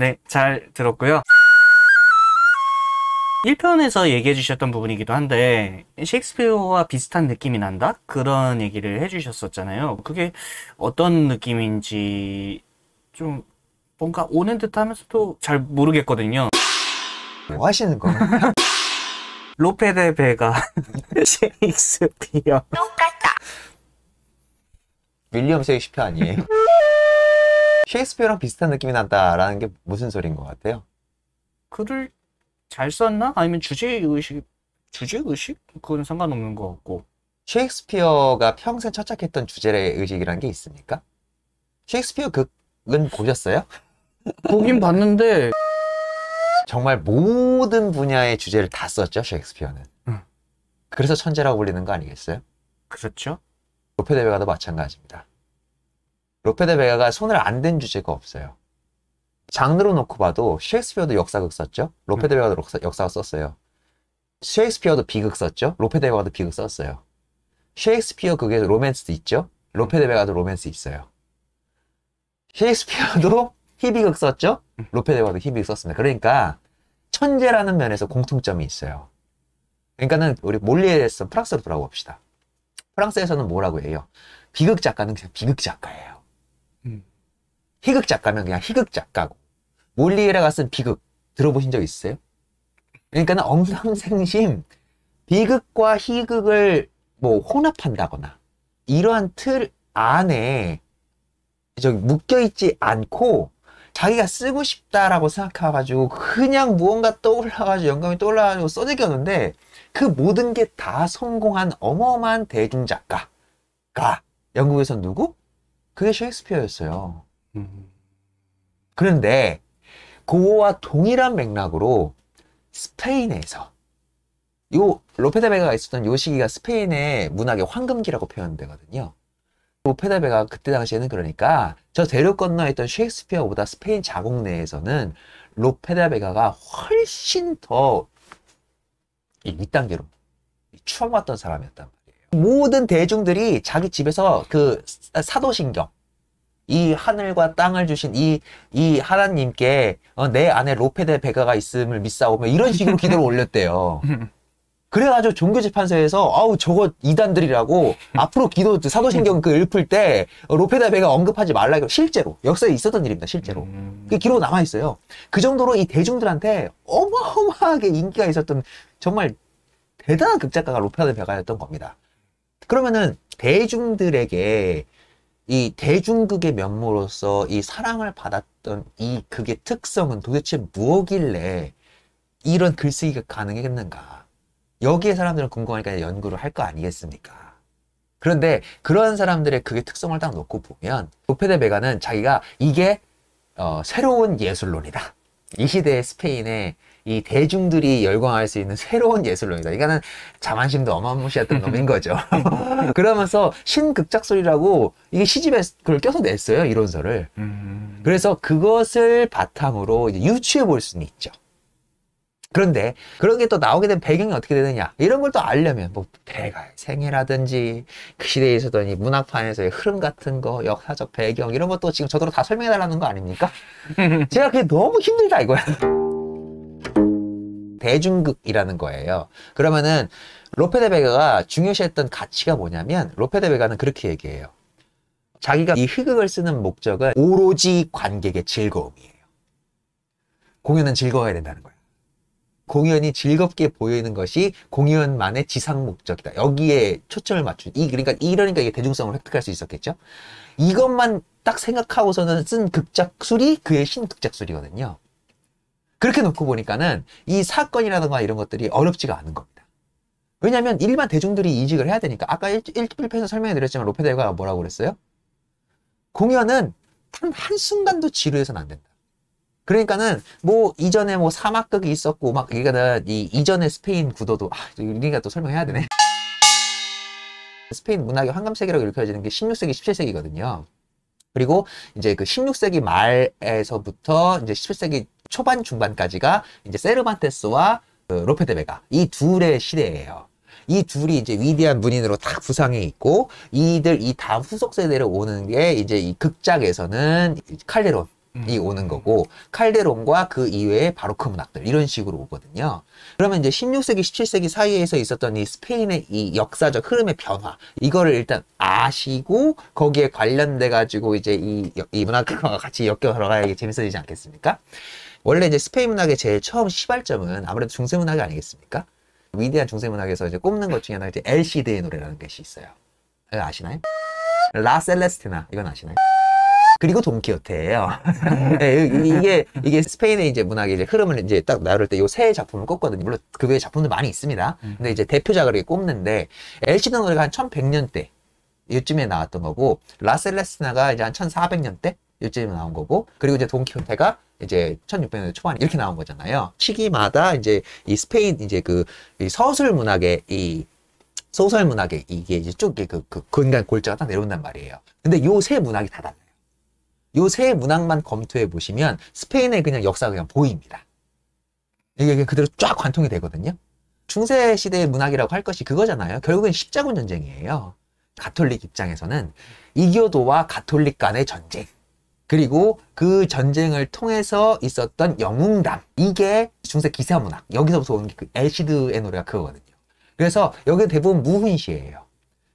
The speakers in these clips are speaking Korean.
네, 잘 들었고요. 1편에서 얘기해 주셨던 부분이기도 한데 셰익스피어와 비슷한 느낌이 난다? 그런 얘기를 해 주셨었잖아요. 그게 어떤 느낌인지 좀 뭔가 오는 듯 하면서도 잘 모르겠거든요. 뭐 하시는 거예요? 로페 데 베가 셰익스피어. 윌리엄 셰익스피어 아니에요? 셰익스피어랑 비슷한 느낌이 난다라는 게 무슨 소리인 것 같아요? 글을 잘 썼나? 아니면 주제의식? 주제의식? 그건 상관없는 것 같고. 셰익스피어가 평생 처착했던 주제의식이라는 게 있습니까? 셰익스피어 극은 보셨어요? 보긴 봤는데 정말 모든 분야의 주제를 다 썼죠, 셰익스피어는. 그래서 천재라고 불리는 거 아니겠어요? 그렇죠. 로페 데 베가도 마찬가지입니다. 로페 데 베가가 손을 안 댄 주제가 없어요. 장르로 놓고 봐도 셰익스피어도 역사극 썼죠. 로페 데 베가도 역사극 썼어요. 셰익스피어도 비극 썼죠. 로페 데 베가도 비극 썼어요. 셰익스피어 극에 로맨스도 있죠. 로페 데 베가도 로맨스 있어요. 셰익스피어도 희비극 썼죠. 로페 데 베가도 희비극 썼습니다. 그러니까 천재라는 면에서 공통점이 있어요. 그러니까는 우리 몰리에르에서 프랑스로 돌아봅시다. 프랑스에서는 뭐라고 해요? 비극 작가는 그냥 비극 작가예요. 희극 작가면 그냥 희극 작가고. 몰리에르가 쓴 비극 들어보신 적 있어요? 그러니까는 엉성생심 비극과 희극을 뭐 혼합한다거나 이러한 틀 안에 묶여있지 않고 자기가 쓰고 싶다라고 생각해가지고 그냥 무언가 떠올라가지고 영감이 떠올라가지고 써내겼는데 그 모든 게 다 성공한 어마어마한 대중작가가 영국에선 누구? 그게 셰익스피어였어요. 그런데 그와 동일한 맥락으로 스페인에서 요 로페 데 베가가 있었던 요 시기가 스페인의 문학의 황금기라고 표현되거든요. 로페 데 베가 그때 당시에는 그러니까 저 대륙 건너에 있던 셰익스피어보다 스페인 자국 내에서는 로페 데 베가가 훨씬 더 윗단계로 추앙받던 사람이었단 말이에요. 모든 대중들이 자기 집에서 그 사도신경, 이 하늘과 땅을 주신 이 하나님께 내 안에 로페 데 베가가 있음을 믿사오며 이런 식으로 기도를 올렸대요. 그래가지고 종교재판소에서 아우 저거 이단들이라고 앞으로 기도 사도신경 그 읊을 때 로페 데 베가 언급하지 말라고 실제로 역사에 있었던 일입니다. 실제로 그 기록 남아 있어요. 그 정도로 이 대중들한테 어마어마하게 인기가 있었던 정말 대단한 극작가가 로페 데 베가였던 겁니다. 그러면은 대중들에게 이 대중극의 면모로서 이 사랑을 받았던 이 극의 특성은 도대체 무엇길래 이런 글쓰기가 가능했는가? 여기에 사람들은 궁금하니까 연구를 할 거 아니겠습니까? 그런데 그런 사람들의 극의 특성을 딱 놓고 보면 로페 데 베가는 자기가 이게 새로운 예술론이다. 이 시대의 스페인의 이 대중들이 열광할 수 있는 새로운 예술론이다. 이거는 자만심도 어마무시했던 놈인 거죠. 그러면서 신극작소리라고 이게 시집에 그걸 껴서 냈어요. 이론서를. 그래서 그것을 바탕으로 이제 유추해 볼 수는 있죠. 그런데 그런 게 또 나오게 된 배경이 어떻게 되느냐 이런 걸 또 알려면 뭐 베가의 생애라든지 그 시대에 있었던 이 문학판에서의 흐름 같은 거 역사적 배경 이런 것도 지금 저더러 다 설명해 달라는 거 아닙니까? 제가 그게 너무 힘들다 이거야. 대중극이라는 거예요. 그러면은 로페 데 베가가 중요시했던 가치가 뭐냐면 로페 데 베가는 그렇게 얘기해요. 자기가 이 희극을 쓰는 목적은 오로지 관객의 즐거움이에요. 공연은 즐거워야 된다는 거예요. 공연이 즐겁게 보이는 것이 공연만의 지상 목적이다. 여기에 초점을 맞춘 그러니까 이게 대중성을 획득할 수 있었겠죠. 이것만 딱 생각하고서는 쓴 극작술이 그의 신극작술이거든요. 그렇게 놓고 보니까는 이 사건이라든가 이런 것들이 어렵지가 않은 겁니다. 왜냐하면 일반 대중들이 인식을 해야 되니까 아까 1편에서 설명해 드렸지만 로페 데 베가가 뭐라고 그랬어요? 공연은 단 한순간도 지루해서는 안 된다. 그러니까는 뭐 이전에 뭐 사막극이 있었고 막 이거는 이 이전의 스페인 구도도 우리가 또 설명해야 되네. 스페인 문학의 황금세기라고 일컬어지는 게 16세기, 17세기거든요. 그리고 이제 그 16세기 말에서부터 이제 17세기 초반 중반까지가 이제 세르반테스와 로페 데 베가 이 둘의 시대예요. 이 둘이 이제 위대한 문인으로 다 부상해 있고 이 다음 후속 세대로 오는 게 이제 이 극작에서는 칼데론 오는 거고, 칼데론과 그 이외의 바로크 문학들 이런 식으로 오거든요. 그러면 이제 16세기, 17세기 사이에서 있었던 이 스페인의 이 역사적 흐름의 변화, 이거를 일단 아시고 거기에 관련돼 가지고 이제 이 문학과 같이 엮여 들어가야 이게 재밌어지지 않겠습니까? 원래 이제 스페인 문학의 제일 처음 시발점은 아무래도 중세 문학이 아니겠습니까? 위대한 중세 문학에서 이제 꼽는 것 중에 하나가 이제 엘시드의 노래라는 것이 있어요. 이거 아시나요? 라 셀레스티나, 이건 아시나요? 그리고 돈키호테예요. 이게 스페인의 이제 문학의 이제 흐름을 이제 딱 나눌 때 요 세 작품을 꼽거든요. 물론 그 외에 작품도 많이 있습니다. 근데 이제 대표작을 이렇게 꼽는데, 엘시드 노래가 한 1100년대 요쯤에 나왔던 거고, 라셀레스나가 이제 한 1400년대 요쯤에 나온 거고, 그리고 이제 돈키호테가 이제 1600년대 초반 이렇게 나온 거잖아요. 시기마다 이제 이 스페인 이제 이 서술 문학의 소설 문학의 이게 이제 쭉 그 근간 골자가 딱 내려온단 말이에요. 근데 요 세 문학이 다 달라요. 요 세 문학만 검토해 보시면 스페인의 그냥 역사가 그냥 보입니다. 이게 그대로 쫙 관통이 되거든요. 중세 시대의 문학이라고 할 것이 그거잖아요. 결국엔 십자군 전쟁이에요. 가톨릭 입장에서는 이교도와 가톨릭 간의 전쟁, 그리고 그 전쟁을 통해서 있었던 영웅담, 이게 중세 기사 문학, 여기서부터 오는 게 그 엘시드의 노래가 그거거든요. 그래서 여기 대부분 무훈시예요.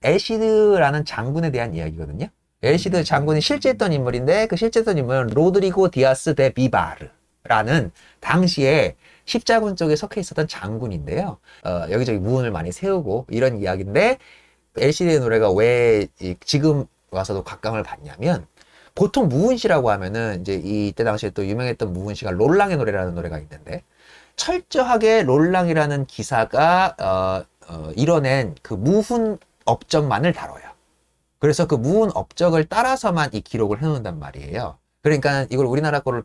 엘시드라는 장군에 대한 이야기거든요. 엘시드 장군이 실제 했던 인물인데, 그 실제 했던 인물은 로드리고 디아스 데 비바르라는 당시에 십자군 쪽에 속해 있었던 장군인데요. 여기저기 무훈을 많이 세우고 이런 이야기인데, 엘시드의 노래가 왜 지금 와서도 각광을 받냐면, 보통 무훈시라고 하면은 이제 이때 당시에 또 유명했던 무훈시가 롤랑의 노래라는 노래가 있는데, 철저하게 롤랑이라는 기사가 이뤄낸 그 무훈 업적만을 다뤄요. 그래서 그 무훈 업적을 따라서만 이 기록을 해놓는단 말이에요. 그러니까 이걸 우리나라 거를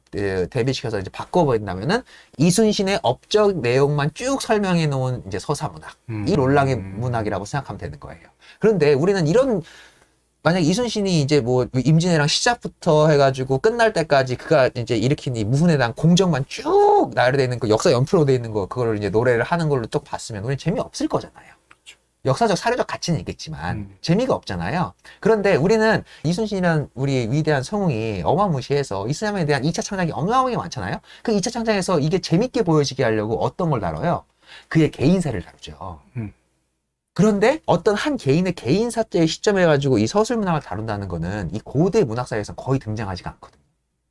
대비시켜서 이제 바꿔버린다면은 이순신의 업적 내용만 쭉 설명해 놓은 이제 서사문학, 이 롤랑의 문학이라고 생각하면 되는 거예요. 그런데 우리는 만약 이순신이 이제 뭐 임진왜란 시작부터 해가지고 끝날 때까지 그가 이제 일으킨 이 무훈에 대한 공적만 쭉 나열되어 있는 그 역사 연표로 되어 있는 거, 그거를 이제 노래를 하는 걸로 쭉 봤으면 우리는 재미없을 거잖아요. 역사적 사료적 가치는 있겠지만 재미가 없잖아요. 그런데 우리는 이순신이라는 우리 위대한 성웅이 어마무시해서 이슬람에 대한 2차 창작이 어마어마하게 많잖아요. 그 2차 창작에서 이게 재밌게 보여지게 하려고 어떤 걸 다뤄요? 그의 개인사를 다루죠. 그런데 어떤 한 개인의 개인사의 시점에 가지고 이 서술문학을 다룬다는 거는 이 고대 문학사에서 거의 등장하지가 않거든요.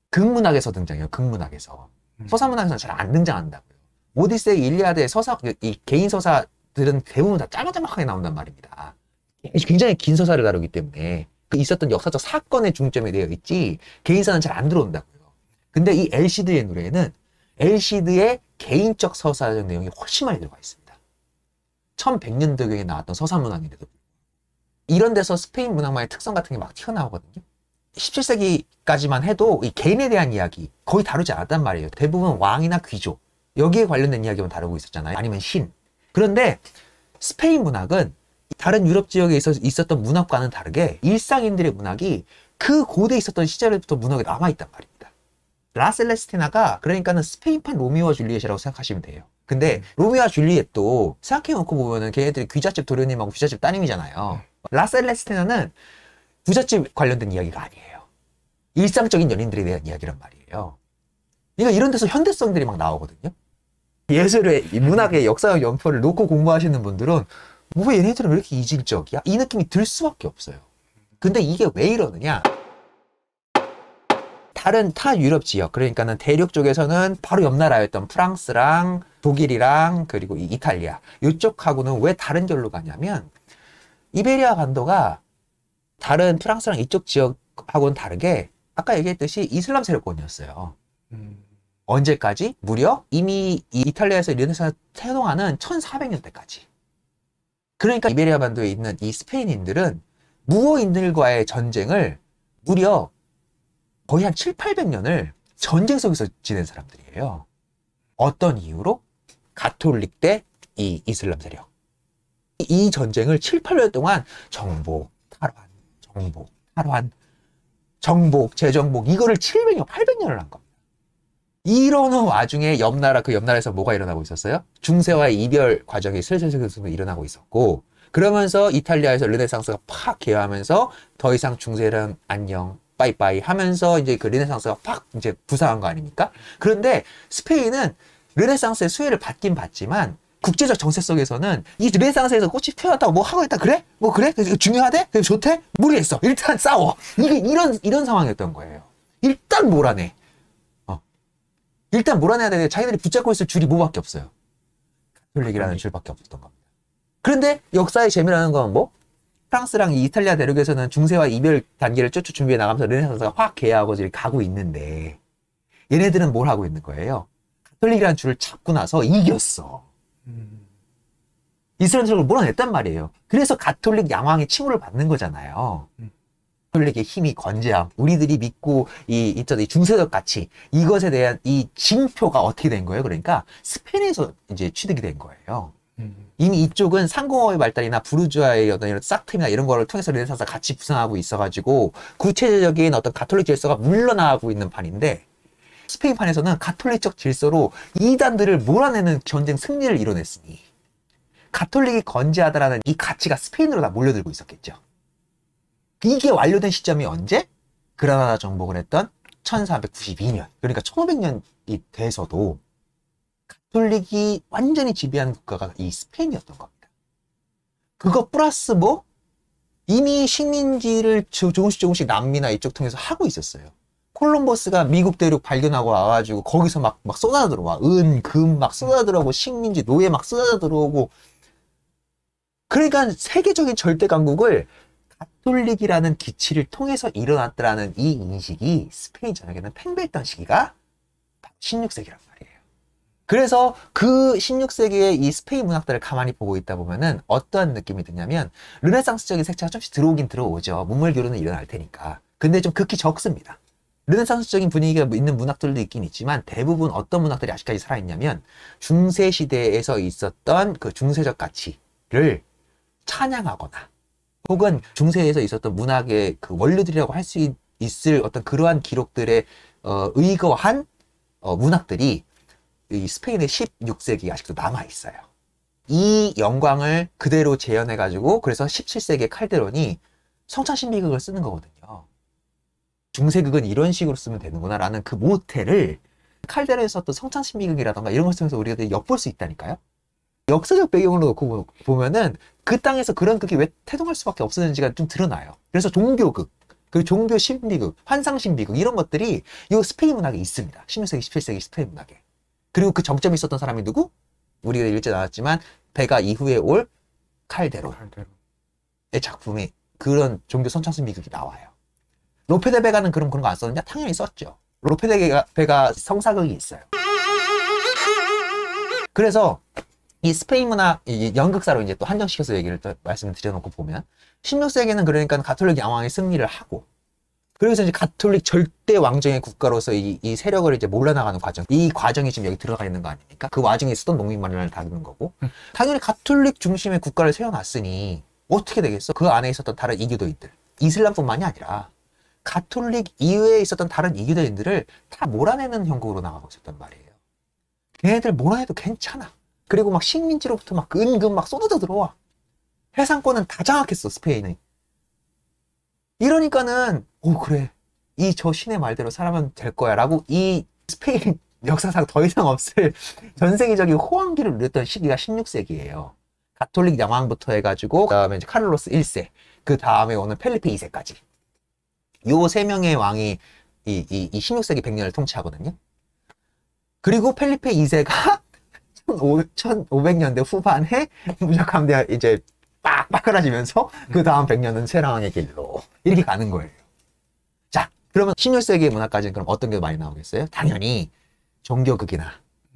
극문학에서 등장해요. 극문학에서. 서사문학에서는 잘 안 등장한다고요. 오디세이, 일리아드의 이 개인 서사들은 대부분 다 짤막짤막하게 나온단 말입니다. 굉장히 긴 서사를 다루기 때문에 그 있었던 역사적 사건에 중점이 되어 있지 개인사는 잘 안 들어온다고요. 근데 이 엘시드의 노래에는 엘시드의 개인적 서사적 내용이 훨씬 많이 들어가 있습니다. 1100년도경에 나왔던 서사문학인데도 이런 데서 스페인 문학만의 특성 같은 게 막 튀어나오거든요. 17세기까지만 해도 이 개인에 대한 이야기 거의 다루지 않았단 말이에요. 대부분 왕이나 귀족, 여기에 관련된 이야기만 다루고 있었잖아요. 아니면 신. 그런데 스페인 문학은 다른 유럽 지역에 있었던 문학과는 다르게 일상인들의 문학이 그 고대에 있었던 시절부터 문학에 남아있단 말입니다. 라셀레스티나가 그러니까는 스페인판 로미오와 줄리엣이라고 생각하시면 돼요. 근데 로미오와 줄리엣도 생각해놓고 보면은 걔네들이 귀잣집 도련님하고 귀잣집 따님이잖아요. 라셀레스티나는 부잣집 관련된 이야기가 아니에요. 일상적인 연인들에 대한 이야기란 말이에요. 그러니까 이런 데서 현대성들이 막 나오거든요. 예술의 문학의 역사적 연표를 놓고 공부하시는 분들은 왜 얘네들은 왜 이렇게 이질적이야? 이 느낌이 들 수밖에 없어요. 근데 이게 왜 이러느냐? 다른 타 유럽 지역, 그러니까는 대륙 쪽에서는 바로 옆 나라였던 프랑스랑 독일이랑 그리고 이탈리아 이쪽하고는 왜 다른 결로 가냐면, 이베리아 반도가 다른 프랑스랑 이쪽 지역하고는 다르게 아까 얘기했듯이 이슬람 세력권이었어요. 언제까지? 무려 이미 이탈리아에서 르네상스 태동하는 1400년대까지. 그러니까 이베리아 반도에 있는 이 스페인인들은 무어인들과의 전쟁을 무려 거의 한 7, 800년을 전쟁 속에서 지낸 사람들이에요. 어떤 이유로? 가톨릭 대 이 이슬람 세력. 이 전쟁을 7, 8년 동안 정복, 탈환, 정복, 탈환, 정복, 재정복, 이거를 700년, 800년을 한 겁니다. 이러는 와중에 옆 나라에서 뭐가 일어나고 있었어요? 중세와의 이별 과정이 슬슬슬 일어나고 있었고, 그러면서 이탈리아에서 르네상스가 팍 개화하면서 더 이상 중세는 안녕, 빠이빠이 하면서 이제 그 르네상스가 확 이제 부상한 거 아닙니까? 그런데 스페인은 르네상스의 수혜를 받긴 받지만 국제적 정세 속에서는 이 르네상스에서 꽃이 피어났다고 뭐 하고 있다 그래? 뭐 그래? 중요하대? 그래 좋대? 무리했어. 일단 싸워. 이게 이런 상황이었던 거예요. 일단 몰아내. 일단 몰아내야 되는데 자기들이 붙잡고 있을 줄이 뭐밖에 없어요. 가톨릭이라는 줄밖에 없었던 겁니다. 그런데 역사의 재미라는 건 뭐? 프랑스랑 이탈리아 대륙에서는 중세와 이별 단계를 쫓아 준비해 나가면서 르네상스가 확 개화하고 이렇게 가고 있는데 얘네들은 뭘 하고 있는 거예요? 가톨릭이라는 줄을 잡고 나서 이겼어. 이스라엘 세력을 몰아냈단 말이에요. 그래서 가톨릭 양왕의 칭호를 받는 거잖아요. 가톨릭의 힘이 건재함, 우리들이 믿고 이 중세적 가치, 이것에 대한 이 징표가 어떻게 된 거예요? 그러니까 스페인에서 이제 취득이 된 거예요. 이미 이쪽은 상공업의 발달이나 부르주아의 어떤 이런 싹트나 이런 거를 통해서 르네상스가 같이 부상하고 있어가지고 구체적인 어떤 가톨릭 질서가 물러나고 있는 판인데 스페인 판에서는 가톨릭적 질서로 이단들을 몰아내는 전쟁 승리를 이뤄냈으니 가톨릭이 건재하다라는 이 가치가 스페인으로 다 몰려들고 있었겠죠. 이게 완료된 시점이 언제? 그라나다 정복을 했던 1492년. 그러니까 1500년이 돼서도 가톨릭이 완전히 지배하는 국가가 이 스페인이었던 겁니다. 그거 플러스 뭐? 이미 식민지를 조금씩 남미나 이쪽 통해서 하고 있었어요. 콜럼버스가 미국 대륙 발견하고 와가지고 거기서 막 쏟아져 들어와. 금 막 쏟아져 들어오고 식민지, 노예 막 쏟아져 들어오고. 그러니까 세계적인 절대 강국을 가톨릭이라는 기치를 통해서 일어났다라는 이 인식이 스페인 전역에는 팽배했던 시기가 16세기란 말이에요. 그래서 그 16세기의 이 스페인 문학들을 가만히 보고 있다 보면은 어떠한 느낌이 드냐면 르네상스적인 색채가 조금씩 들어오긴 들어오죠. 문물교류는 일어날 테니까. 근데 좀 극히 적습니다. 르네상스적인 분위기가 있는 문학들도 있긴 있지만 대부분 어떤 문학들이 아직까지 살아있냐면 중세 시대에서 있었던 그 중세적 가치를 찬양하거나 혹은 중세에서 있었던 문학의 그 원류들이라고 할 수 있을 어떤 그러한 기록들에 의거한 문학들이 이 스페인의 16세기에 아직도 남아있어요. 이 영광을 그대로 재현해가지고 그래서 17세기의 칼데론이 성찬신비극을 쓰는 거거든요. 중세극은 이런 식으로 쓰면 되는구나 라는 그 모태를 칼데론에 썼던 성찬신비극이라던가 이런 걸 통해서 우리가 엿볼 수 있다니까요. 역사적 배경으로 놓고 보면은 그 땅에서 그런 극이 왜 태동할 수밖에 없었는지가 좀 드러나요. 그래서 종교극, 그리고 종교 신비극, 환상 신비극 이런 것들이 이 스페인 문학에 있습니다. 16세기, 17세기 스페인 문학에. 그리고 그 정점이 있었던 사람이 누구? 우리가 읽지 않았지만 베가 이후에 올 칼데론의 작품이 그런 종교 선창 신비극이 나와요. 로페 데 베가는 그런 거 안 썼느냐? 당연히 썼죠. 로페 데 베가 성사극이 있어요. 그래서 이 스페인 문화, 이 연극사로 이제 또 한정시켜서 얘기를 또 말씀을 드려놓고 보면 16세기는 그러니까 가톨릭 양왕이 승리를 하고 그래서 이제 가톨릭 절대 왕정의 국가로서 이 세력을 이제 몰려나가는 과정, 이 과정이 지금 여기 들어가 있는 거 아닙니까? 그 와중에 있었던 농민만을 다루는 거고 당연히 가톨릭 중심의 국가를 세워놨으니 어떻게 되겠어? 그 안에 있었던 다른 이교도인들, 이슬람뿐만이 아니라 가톨릭 이외에 있었던 다른 이교도인들을 다 몰아내는 형국으로 나가고 있었단 말이에요. 걔네들 몰아내도 괜찮아. 그리고 막 식민지로부터 막 은근 막 쏟아져 들어와. 해상권은 다 장악했어, 스페인이. 이러니까는, 그래. 저 신의 말대로 살아면 될 거야. 라고 이 스페인 역사상 더 이상 없을 전 세계적인 호황기를 누렸던 시기가 16세기예요. 가톨릭 양왕부터 해가지고, 그 다음에 이제 카를로스 1세, 그 다음에 오는 펠리페 2세까지. 요 세 명의 왕이 이 16세기 100년을 통치하거든요. 그리고 펠리페 2세가 1500년대 후반에 무적함대 이제 빡빡 끊어지면서 그 다음 100년은 쇠랑왕의 길로 이렇게 가는 거예요. 자, 그러면 16세기의 문화까지는 그럼 어떤 게 많이 나오겠어요? 당연히 종교극이나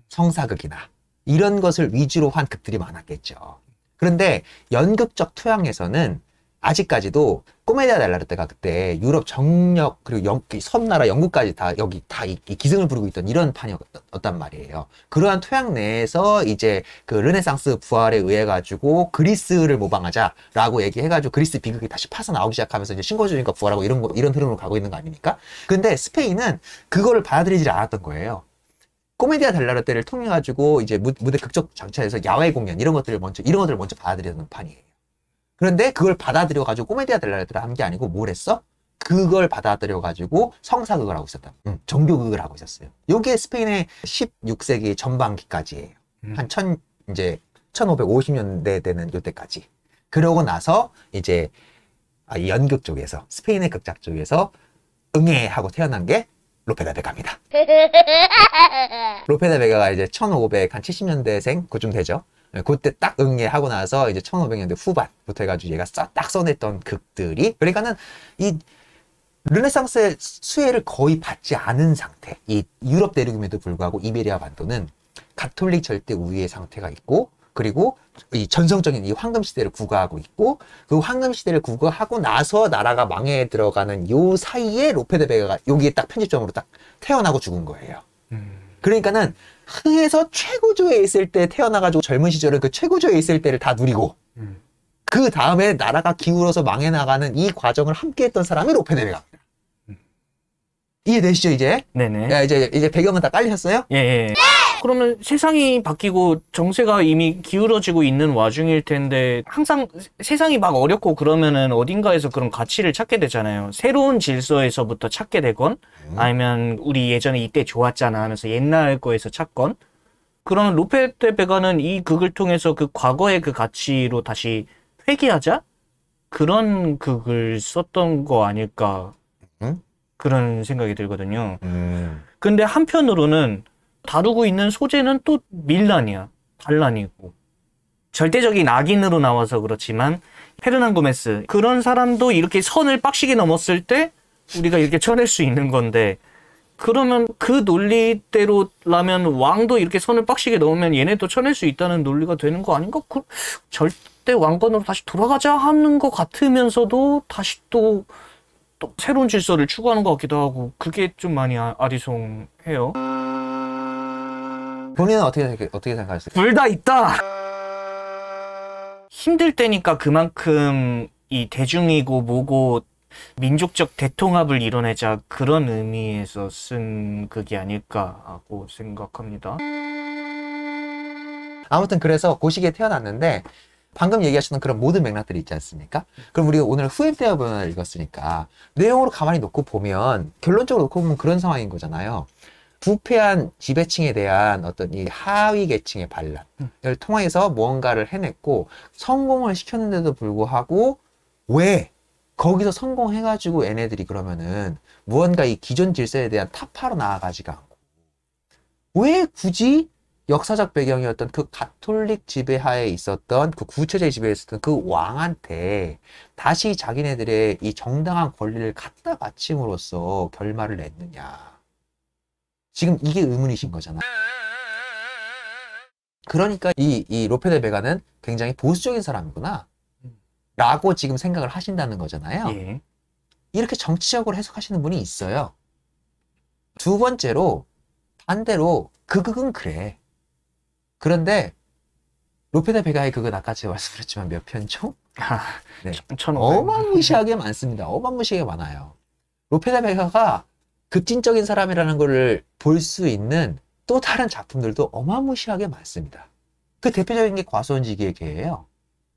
성사극이나 이런 것을 위주로 한 극들이 많았겠죠. 그런데 연극적 토양에서는 아직까지도 꼬메디아 델라르테가 그때 유럽 정력 그리고 섬나라 영국까지 다 여기 다 이 기승을 부리고 있던 이런 판이었단 말이에요. 그러한 토양 내에서 이제 그 르네상스 부활에 의해 가지고 그리스를 모방하자라고 얘기해가지고 그리스 비극이 다시 파서 나오기 시작하면서 이제 신고주의가 부활하고 이런 흐름으로 가고 있는 거 아닙니까? 근데 스페인은 그거를 받아들이지 않았던 거예요. 꼬메디아 델라르테를 통해 가지고 이제 무대 극적 장차에서 야외 공연 이런 것들을 먼저 받아들이는 판이에요. 그런데 그걸 받아들여가지고 꼬메디아 델라르테를 한 게 아니고 뭘 했어? 그걸 받아들여가지고 성사극을 하고 있었다. 종교극을 하고 있었어요. 요게 스페인의 16세기 전반기까지예요. 한 이제 1550년대 되는 요때까지. 그러고 나서 이제 이 연극 쪽에서, 스페인의 극작 쪽에서 응애 하고 태어난 게 로페 데 베가입니다. 로페 데 베가가 이제 1570년대생 그쯤 되죠. 그때 딱 응애 하고 나서 이제 1500년대 후반부터 해가지고 얘가 딱 써냈던 극들이, 그러니까는 이 르네상스의 수혜를 거의 받지 않은 상태. 이 유럽 대륙임에도 불구하고 이베리아 반도는 가톨릭 절대 우위의 상태가 있고, 그리고 이 전성적인 이 황금 시대를 구가하고 있고, 그 황금 시대를 구가하고 나서 나라가 망해 들어가는 요 사이에 로페 데 베가가 여기에 딱 편집점으로 딱 태어나고 죽은 거예요. 그러니까는 흥에서 최고조에 있을 때 태어나가지고 젊은 시절은 그 최고조에 있을 때를 다 누리고, 그 다음에 나라가 기울어서 망해 나가는 이 과정을 함께 했던 사람이 로페 데 베가입니다. 이해되시죠, 이제? 네네. 야, 이제 배경은 다 깔리셨어요? 예, 예. 그러면 세상이 바뀌고 정세가 이미 기울어지고 있는 와중일 텐데, 항상 세상이 막 어렵고 그러면은 어딘가에서 그런 가치를 찾게 되잖아요. 새로운 질서에서부터 찾게 되건, 아니면 우리 예전에 이때 좋았잖아 하면서 옛날 거에서 찾건. 그러면 로페 데 베가는 이 극을 통해서 그 과거의 그 가치로 다시 회귀하자? 그런 극을 썼던 거 아닐까. 그런 생각이 들거든요. 근데 한편으로는 다루고 있는 소재는 또 밀란이야. 반란이고. 절대적인 악인으로 나와서 그렇지만 페르난 고메스, 그런 사람도 이렇게 선을 빡시게 넘었을 때 우리가 이렇게 쳐낼 수 있는 건데, 그러면 그 논리대로라면 왕도 이렇게 선을 빡시게 넘으면 얘네도 쳐낼 수 있다는 논리가 되는 거 아닌가? 절대 왕권으로 다시 돌아가자 하는 것 같으면서도 다시 또 새로운 질서를 추구하는 것 같기도 하고, 그게 좀 많이 아리송해요. 본인은 어떻게 생각하세요? 둘 다 있다! 힘들 때니까 그만큼 이 대중이고 뭐고 민족적 대통합을 이뤄내자, 그런 의미에서 쓴 극이 아닐까 하고 생각합니다. 아무튼 그래서 그 시기에 태어났는데, 방금 얘기하셨던 그런 모든 맥락들이 있지 않습니까? 그럼 우리가 오늘 후임대화 변화를 읽었으니까 내용으로 가만히 놓고 보면, 결론적으로 놓고 보면 그런 상황인 거잖아요. 부패한 지배층에 대한 어떤 이 하위 계층의 반란을 통해서 무언가를 해냈고 성공을 시켰는데도 불구하고, 왜 거기서 성공해가지고 얘네들이 그러면은 무언가 이 기존 질서에 대한 타파로 나아가지가 않고, 왜 굳이 역사적 배경이었던 그 가톨릭 지배하에 있었던, 그 구체제 지배에 있었던 그 왕한테 다시 자기네들의 이 정당한 권리를 갖다 바침으로써 결말을 냈느냐. 지금 이게 의문이신 거잖아. 그러니까 이 로페 데 베가는 굉장히 보수적인 사람이구나 라고 지금 생각을 하신다는 거잖아요. 예. 이렇게 정치적으로 해석하시는 분이 있어요. 두 번째로, 반대로 그 극은 그래. 그런데 로페 데 베가의 극은 아까 제가 말씀드렸지만 몇 편총? 네. 1500. 어마무시하게 많습니다. 어마무시하게 많아요. 로페 데 베가가 급진적인 사람이라는 것을 볼 수 있는 또 다른 작품들도 어마무시하게 많습니다. 그 대표적인 게 과수원지기의 개예요.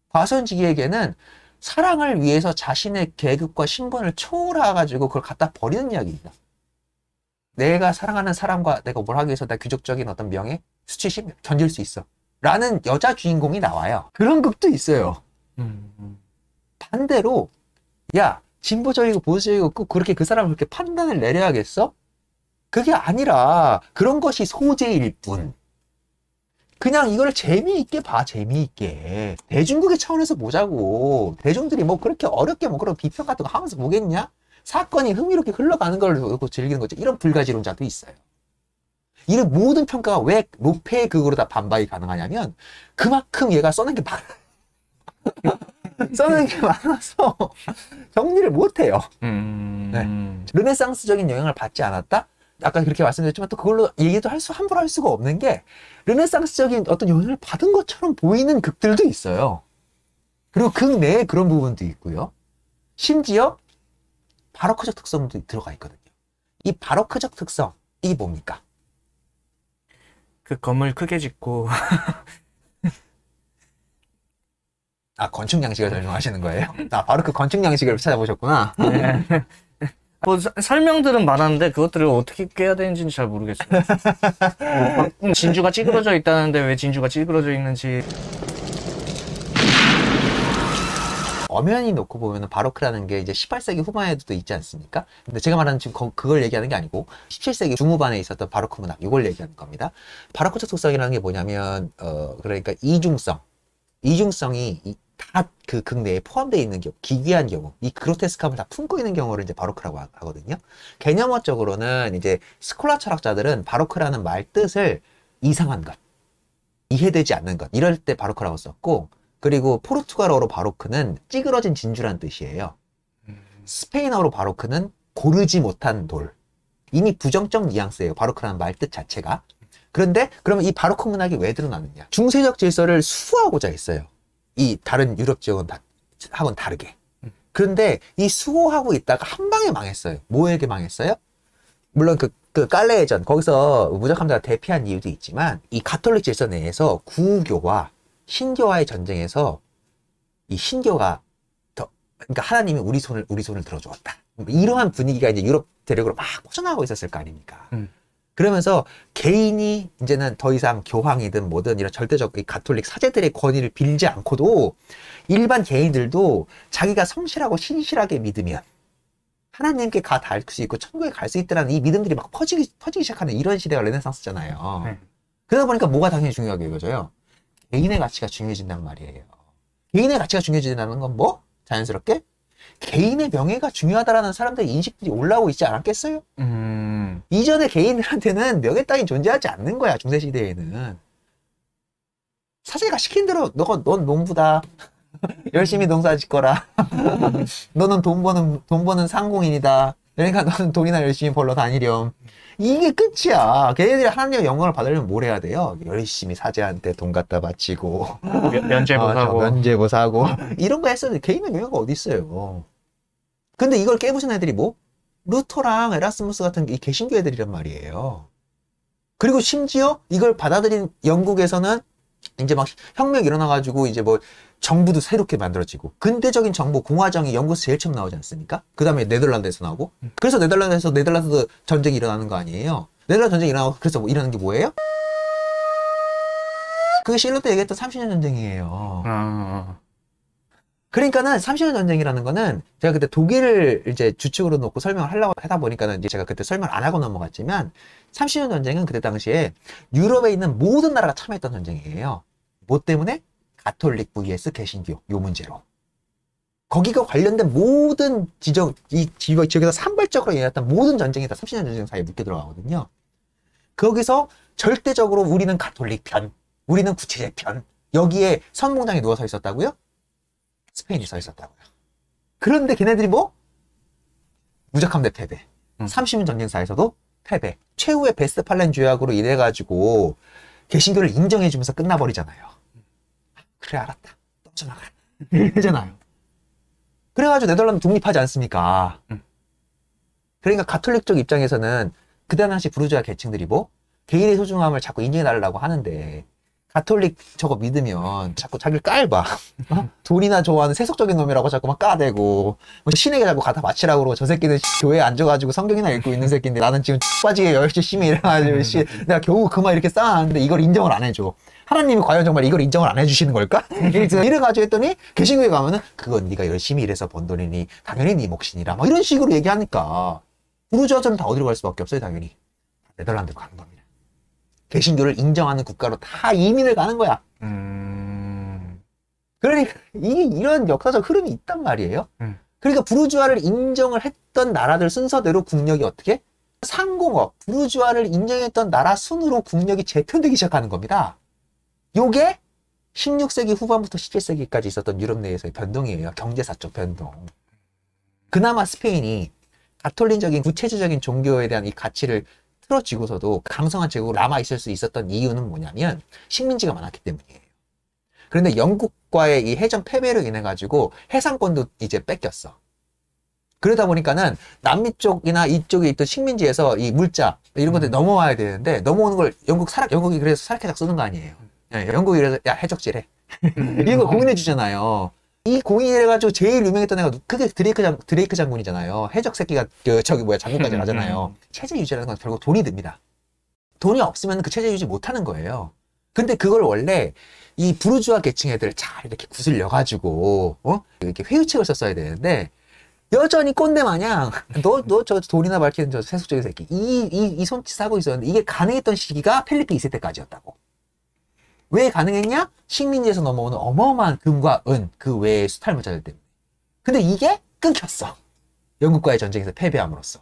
과수원지기의 개는 사랑을 위해서 자신의 계급과 신분을 초월해가지고 그걸 갖다 버리는 이야기입니다. 내가 사랑하는 사람과 내가 뭘 하기 위해서 내 귀족적인 어떤 명예, 수치심 견딜 수 있어 라는 여자 주인공이 나와요. 그런 극도 있어요. 반대로, 야, 진보적이고 보수적이고 꼭 그렇게 그 사람을 그렇게 판단을 내려야겠어? 그게 아니라 그런 것이 소재일 뿐. 그냥 이걸 재미있게 봐, 재미있게. 대중국의 차원에서 보자고. 대중들이 뭐 그렇게 어렵게 뭐 그런 비평 같은 거 하면서 보겠냐? 사건이 흥미롭게 흘러가는 걸 놓고 즐기는 거죠. 이런 불가지론자도 있어요. 이런 모든 평가가 왜 로페의 극으로 다 반박이 가능하냐면, 그만큼 얘가 써낸 게 많아. 써낸 게 많아서 정리를 못해요. 네. 르네상스적인 영향을 받지 않았다? 아까 그렇게 말씀드렸지만 또 그걸로 얘기도 함부로 할 수가 없는 게, 르네상스적인 어떤 영향을 받은 것처럼 보이는 극들도 있어요. 그리고 극 내에 그런 부분도 있고요. 심지어 바로크적 특성도 들어가 있거든요. 이 바로크적 특성, 이게 뭡니까? 그 건물 크게 짓고 아, 건축 양식을 설명하시는 거예요? 아, 바로 그 건축 양식을 찾아보셨구나. 네. 뭐 설명들은 많았는데 그것들을 어떻게 꿰야 되는지는 잘 모르겠어요. 진주가 찌그러져 있다는데 왜 진주가 찌그러져 있는지. 엄연히 놓고 보면은 바로크라는 게 이제 18세기 후반에도 있지 않습니까? 근데 제가 말하는 지금 그걸 얘기하는 게 아니고 17세기 중후반에 있었던 바로크 문학 이걸 얘기하는 겁니다. 바로크적 특성이라는 게 뭐냐면 그러니까 이중성이 다 그 극내에 포함되어 있는 경우, 기괴한 경우, 이 그로테스크함을 다 품고 있는 경우를 이제 바로크라고 하거든요. 개념어적으로는 이제 스콜라 철학자들은 바로크라는 말 뜻을 이상한 것, 이해되지 않는 것, 이럴 때 바로크라고 썼고, 그리고 포르투갈어로 바로크는 찌그러진 진주란 뜻이에요. 스페인어로 바로크는 고르지 못한 돌. 이미 부정적 뉘앙스예요. 바로크라는 말 뜻 자체가. 그런데 그러면 이 바로크 문학이 왜 드러나느냐? 중세적 질서를 수호하고자 했어요. 이 다른 유럽 지역은 하고는 다르게. 그런데 이 수호하고 있다가 한 방에 망했어요. 뭐에게 망했어요? 물론 그 깔레전 거기서 무적함자가 대피한 이유도 있지만 이 가톨릭 질서 내에서 구교와 신교와의 전쟁에서 이 신교가 그러니까 하나님이 우리 손을 들어주었다. 이러한 분위기가 이제 유럽 대륙으로 막 퍼져나가고 있었을 거 아닙니까? 그러면서 개인이 이제는 더 이상 교황이든 뭐든 이런 절대적 가톨릭 사제들의 권위를 빌지 않고도 일반 개인들도 자기가 성실하고 신실하게 믿으면 하나님께 닿을 수 있고 천국에 갈 수 있다는 이 믿음들이 막 퍼지기 시작하는 이런 시대가 르네상스잖아요. 네. 그러다 보니까 뭐가 당연히 중요하게 여겨져요? 개인의 가치가 중요해진단 말이에요. 개인의 가치가 중요해진다는 건 뭐? 자연스럽게 개인의 명예가 중요하다라는 사람들의 인식들이 올라오고 있지 않았겠어요? 이전에 개인들한테는 명예 따윈 존재하지 않는 거야, 중세시대에는. 사제가 시킨 대로, 넌 농부다. 열심히 농사 짓거라. 너는 돈 버는 상공인이다. 그러니까 너는 돈이나 열심히 벌러 다니렴. 이게 끝이야. 걔네들이 하나님의 영광을 받으려면 뭘 해야 돼요? 열심히 사제한테 돈 갖다 바치고 면제부 사고. 면제부 사고 이런 거 했어도 개인의 명예가 어디 있어요. 근데 이걸 깨부신 애들이 뭐? 루터랑 에라스무스 같은 이 개신교 애들이란 말이에요. 그리고 심지어 이걸 받아들인 영국에서는 이제 막 혁명이 일어나가지고 이제 뭐 정부도 새롭게 만들어지고 근대적인 정부 공화정이 영국에서 제일 처음 나오지 않습니까? 그 다음에 네덜란드에서 나오고 그래서 네덜란드 전쟁이 일어나는 거 아니에요? 네덜란드 전쟁이 일어나고 그래서 뭐 일어나는 게 뭐예요? 그게 실로 때 얘기했던 30년 전쟁이에요. 그러니까는 30년 전쟁이라는 거는 제가 그때 독일을 이제 주축으로 놓고 설명을 하려고 하다 보니까는 이제 제가 그때 설명을 안 하고 넘어갔지만 30년 전쟁은 그때 당시에 유럽에 있는 모든 나라가 참여했던 전쟁이에요. 뭐 때문에? 가톨릭 vs 개신교 요 문제로. 거기가 관련된 모든 이 지역에서 산발적으로 일어났던 모든 전쟁이 다 30년 전쟁 사이에 묶여 들어가거든요. 거기서 절대적으로 우리는 가톨릭 편, 우리는 구체제 편, 여기에 선봉장에 누워 서 있었다고요? 스페인이 서 있었다고요. 그런데 걔네들이 뭐? 무적함대 패배. 30년 전쟁사에서도 패배. 최후의 베스트팔렌 조약으로 인해가지고 개신교를 인정해주면서 끝나버리잖아요. 그래 알았다. 떠져나가라. 이러잖아요. 그래가지고 네덜란드 독립하지 않습니까? 그러니까 가톨릭적 입장에서는 그때 당시 부르주아 계층들이 뭐? 개인의 소중함을 자꾸 인정해달라고 하는데 가톨릭 저거 믿으면 자꾸 자기를 깔봐. 돈이나 좋아하는 세속적인 놈이라고 자꾸 막 까대고 신에게 자꾸 갖다 바치라고 그러고 저 새끼는 교회에 앉아가지고 성경이나 읽고 있는 새끼인데 나는 지금 빠지게 열심히 일해가지고 내가 겨우 그만 이렇게 쌓았는데 이걸 인정을 안 해줘. 하나님이 과연 정말 이걸 인정을 안 해주시는 걸까? 이래가지고 했더니 개신교에 가면은 그건 네가 열심히 일해서 번 돈이니 당연히 네 몫이니라 막 이런 식으로 얘기하니까 부르주아들은 다 어디로 갈 수밖에 없어요. 당연히 네덜란드로 가는 겁니다. 개신교를 인정하는 국가로 다 이민을 가는 거야. 그러니까 이런 역사적 흐름이 있단 말이에요. 그러니까 부르주아를 인정을 했던 나라들 순서대로 국력이 어떻게? 상공업, 부르주아를 인정했던 나라 순으로 국력이 재편되기 시작하는 겁니다. 요게 16세기 후반부터 17세기까지 있었던 유럽 내에서의 변동이에요. 경제사적 변동. 그나마 스페인이 가톨릭적인 구체주적인 종교에 대한 이 가치를 틀어지고서도 강성한 제국으로 남아있을 수 있었던 이유는 뭐냐면 식민지가 많았기 때문이에요. 그런데 영국과의 이 해전 패배로 인해 가지고 해상권도 이제 뺏겼어. 그러다 보니까는 남미 쪽이나 이쪽에 있던 식민지에서 이 물자 이런 것들이 넘어와야 되는데 넘어오는 걸 영국이 그래서 사락해작 쓰는 거 아니에요. 영국이 그래서 야 해적질해 이런 거 공인해 주잖아요. 이 공인이래가지고 제일 유명했던 애가 그게 드레이크 장군이잖아요. 해적 새끼가 장군까지 가잖아요. 체제 유지라는 건 결국 돈이 듭니다. 돈이 없으면 그 체제 유지 못하는 거예요. 근데 그걸 원래 이 부르주아 계층 애들 잘 이렇게 구슬려가지고 이렇게 회유책을 썼어야 되는데 여전히 꼰대 마냥 너 저 돈이나 밝히는 저 세속적인 새끼 이 손짓 하고 있었는데 이게 가능했던 시기가 펠리페 2세 때까지였다고. 왜 가능했냐? 식민지에서 넘어오는 어마어마한 금과 은, 그 외의 수탈물자들 때문에. 근데 이게 끊겼어. 영국과의 전쟁에서 패배함으로써.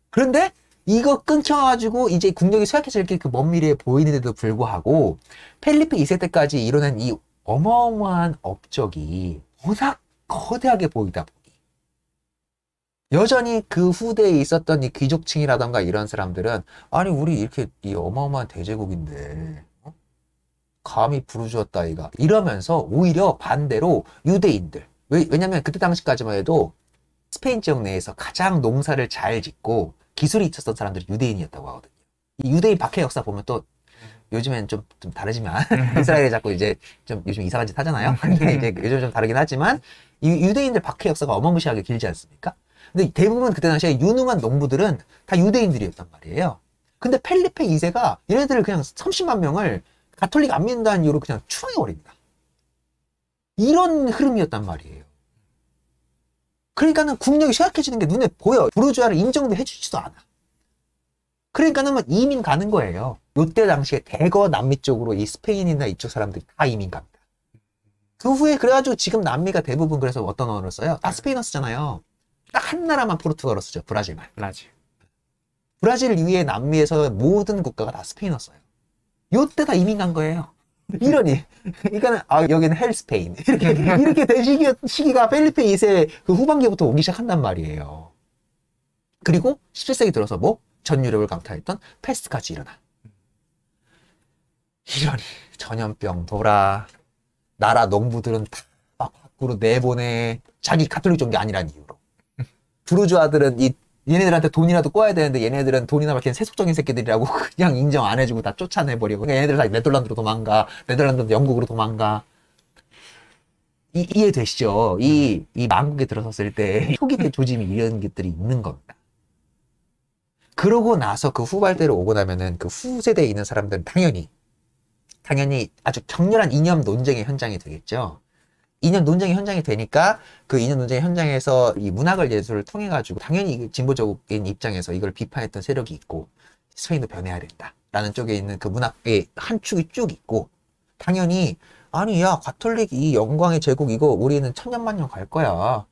그런데 이거 끊겨가지고 이제 국력이 쇠약해질 게 그 먼 미래에 보이는데도 불구하고 펠리페 2세 때까지 이뤄낸 이 어마어마한 업적이 워낙 거대하게 보이다 보니 여전히 그 후대에 있었던 이 귀족층이라던가 이런 사람들은 아니 우리 이렇게 이 어마어마한 대제국인데 감히 부르주아 따위가 이러면서 오히려 반대로 유대인들 왜냐면 그때 당시까지만 해도 스페인 지역 내에서 가장 농사를 잘 짓고 기술이 있었던 사람들이 유대인이었다고 하거든요. 이 유대인 박해 역사 보면 또 요즘엔 좀 다르지만 이스라엘이 자꾸 이제 좀 요즘 이상한 짓 하잖아요. 근데 이제 요즘 좀 다르긴 하지만 이 유대인들 박해 역사가 어마무시하게 길지 않습니까? 근데 대부분 그때 당시에 유능한 농부들은 다 유대인들이었단 말이에요. 근데 펠리페 2세가 얘네들을 그냥 30만 명을 가톨릭 안 믿는다는 이유로 그냥 추방해버립니다. 이런 흐름이었단 말이에요. 그러니까는 국력이 쇠약해지는 게 눈에 보여. 부르주아를 인정도 해주지도 않아. 그러니까는 뭐 이민 가는 거예요. 요때 당시에 대거 남미 쪽으로 이 스페인이나 이쪽 사람들이 다 이민 갑니다. 그 후에 그래가지고 지금 남미가 대부분 그래서 어떤 언어를 써요? 다 스페인어 쓰잖아요. 딱 한 나라만 포르투갈어 쓰죠. 브라질만. 브라질 이외에 남미에서 모든 국가가 다 스페인어 써요. 요때 다 이민 간 거예요. 이러니. 그러니까 여기는 헬 스페인. 이렇게 된 시기가 펠리페 2세 그 후반기부터 오기 시작한단 말이에요. 그리고 17세기 들어서 뭐 전 유럽을 강타했던 패스트까지 일어나. 이러니 전염병 돌아. 나라 농부들은 다 밖으로 내보내. 자기 가톨릭 종교 아니라는 이유로. 부르주아들은 얘네들한테 돈이라도 꿔야 되는데 얘네들은 돈이나 밝히는 세속적인 새끼들이라고 그냥 인정 안 해주고 다 쫓아내버리고. 그러니까 얘네들 다 네덜란드로 도망가. 네덜란드도 영국으로 도망가. 이해되시죠? 이 만국에 들어섰을 때 초기 때 조짐이 이런 것들이 있는 겁니다. 그러고 나서 그 후발대로 오고 나면은 그 후세대에 있는 사람들은 당연히 아주 격렬한 이념 논쟁의 현장이 되겠죠. 이념 논쟁의 현장이 되니까 그 이념 논쟁의 현장에서 이 문학을 예술을 통해 가지고 당연히 진보적인 입장에서 이걸 비판했던 세력이 있고 스페인도 변해야 된다 라는 쪽에 있는 그 문학의 한 축이 쭉 있고 당연히 아니 야 가톨릭 이 영광의 제국 이거 우리는 천년만년 갈 거야.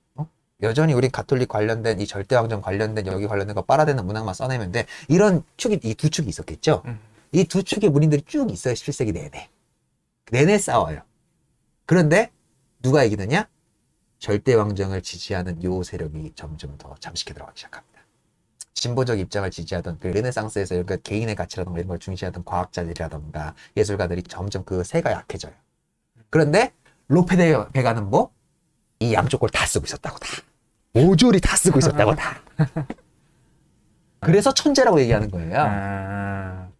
여전히 우린 가톨릭 관련된 이 절대왕정 관련된 여기 관련된 거 빨아대는 문학만 써내면 돼. 이런 축이 이 두 축이 있었겠죠. 이 두 축의 문인들이 쭉 있어요. 17세기 내내 싸워요. 그런데 누가 이기느냐? 절대왕정을 지지하는 요 세력이 점점 더 잠식해 들어가기 시작합니다. 진보적 입장을 지지하던 그 르네상스에서 그러니까 개인의 가치라던가 이런 걸 중시하던 과학자들이라던가 예술가들이 점점 그 세가 약해져요. 그런데 로페 데 베가는 뭐? 이 양쪽 걸 다 쓰고 있었다고 다. 모조리 다 쓰고 있었다고 다. 그래서 천재라고 얘기하는 거예요.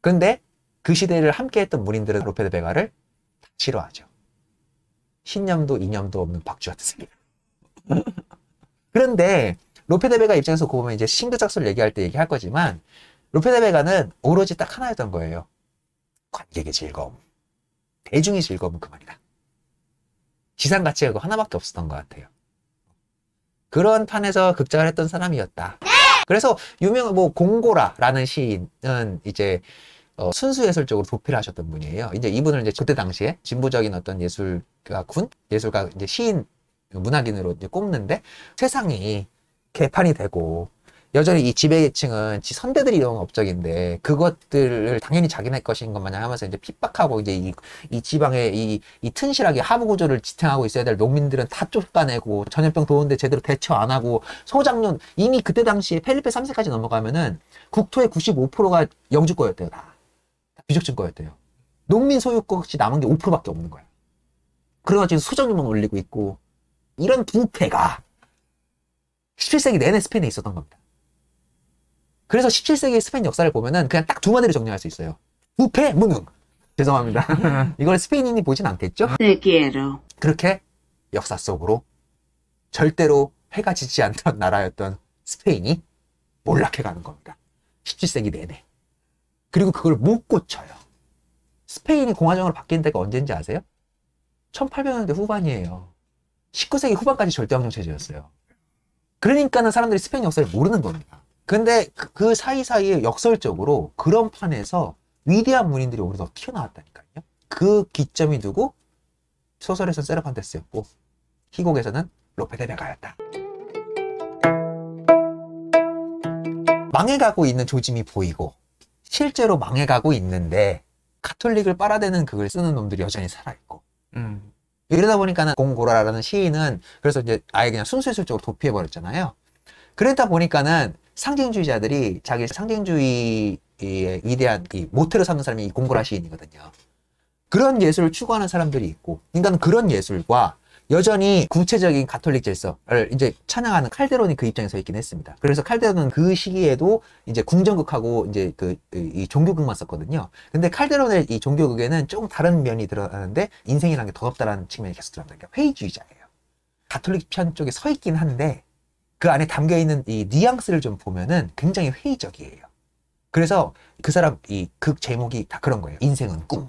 그런데 그 시대를 함께했던 문인들은 로페 데 베가를 싫어하죠. 신념도 이념도 없는 박쥐 같은 새끼. 그런데 로페 데 베가 입장에서 보면 이제 신규작설 얘기할 때 얘기할 거지만 로페 데 베가는 오로지 딱 하나였던 거예요. 관객의 즐거움. 대중의 즐거움은 그만이다. 지상 가치가 그거 하나밖에 없었던 것 같아요. 그런 판에서 극작을 했던 사람이었다. 그래서 유명한 뭐 공고라라는 시인은 이제 순수예술적으로 도피를 하셨던 분이에요. 이제 이분을 이제 그때 당시에 진보적인 어떤 예술가 이제 시인 문학인으로 이제 꼽는데 세상이 개판이 되고 여전히 이 지배계층은 선대들이 이룬 업적인데 그것들을 당연히 자기네 것인 것 마냥 하면서 이제 핍박하고 이제 이 지방의 이 튼실하게 하부 구조를 지탱하고 있어야 될 농민들은 다 쫓아내고 전염병 도는데 제대로 대처 안 하고 소작농 이미 그때 당시에 펠리페 3세까지 넘어가면은 국토의 95%가 영주 거였대요. 다 귀족층 거였대요. 농민 소유 것이 남은 게 5%밖에 없는 거야. 그래가지고 소작농만 올리고 있고 이런 부패가 17세기 내내 스페인에 있었던 겁니다. 그래서 17세기 스페인 역사를 보면은 그냥 딱 두 마디로 정리할 수 있어요. 부패, 무능. 죄송합니다. 이걸 스페인인이 보진 않겠죠? Te quiero. 그렇게 역사 속으로 절대로 해가 지지 않던 나라였던 스페인이 몰락해가는 겁니다. 17세기 내내. 그리고 그걸 못 고쳐요. 스페인이 공화정으로 바뀐 데가 언제인지 아세요? 1800년대 후반이에요. 19세기 후반까지 절대왕정 체제였어요. 그러니까는 사람들이 스페인 역사를 모르는 겁니다. 근데 그 사이사이에 역설적으로 그런 판에서 위대한 문인들이 오히려 더 튀어나왔다니까요. 그 기점이 누구? 소설에서는 세르판테스였고 희곡에서는 로페 데 베가였다. 망해가고 있는 조짐이 보이고 실제로 망해가고 있는데 가톨릭을 빨아대는 그걸 쓰는 놈들이 여전히 살아있고 이러다 보니까는 공고라라는 시인은 그래서 이제 아예 그냥 순수예술적으로 도피해버렸잖아요. 그러다 보니까는 상징주의자들이 자기 상징주의의 위대한 이 모태로 삼는 사람이 이 공고라 시인이거든요. 그런 예술을 추구하는 사람들이 있고, 그러니까 그런 예술과 여전히 구체적인 가톨릭 질서를 이제 찬양하는 칼데론이 그 입장에 서 있긴 했습니다. 그래서 칼데론은 그 시기에도 이제 궁정극하고 이제 이 종교극만 썼거든요. 근데 칼데론의 이 종교극에는 조금 다른 면이 드러나는데 인생이라는 게 더럽다라는 측면이 계속 들어갑니다. 그러니까 회의주의자예요. 가톨릭 편 쪽에 서 있긴 한데 그 안에 담겨 있는 이 뉘앙스를 좀 보면은 굉장히 회의적이에요. 그래서 그 사람 이 극 제목이 다 그런 거예요. 인생은 꿈,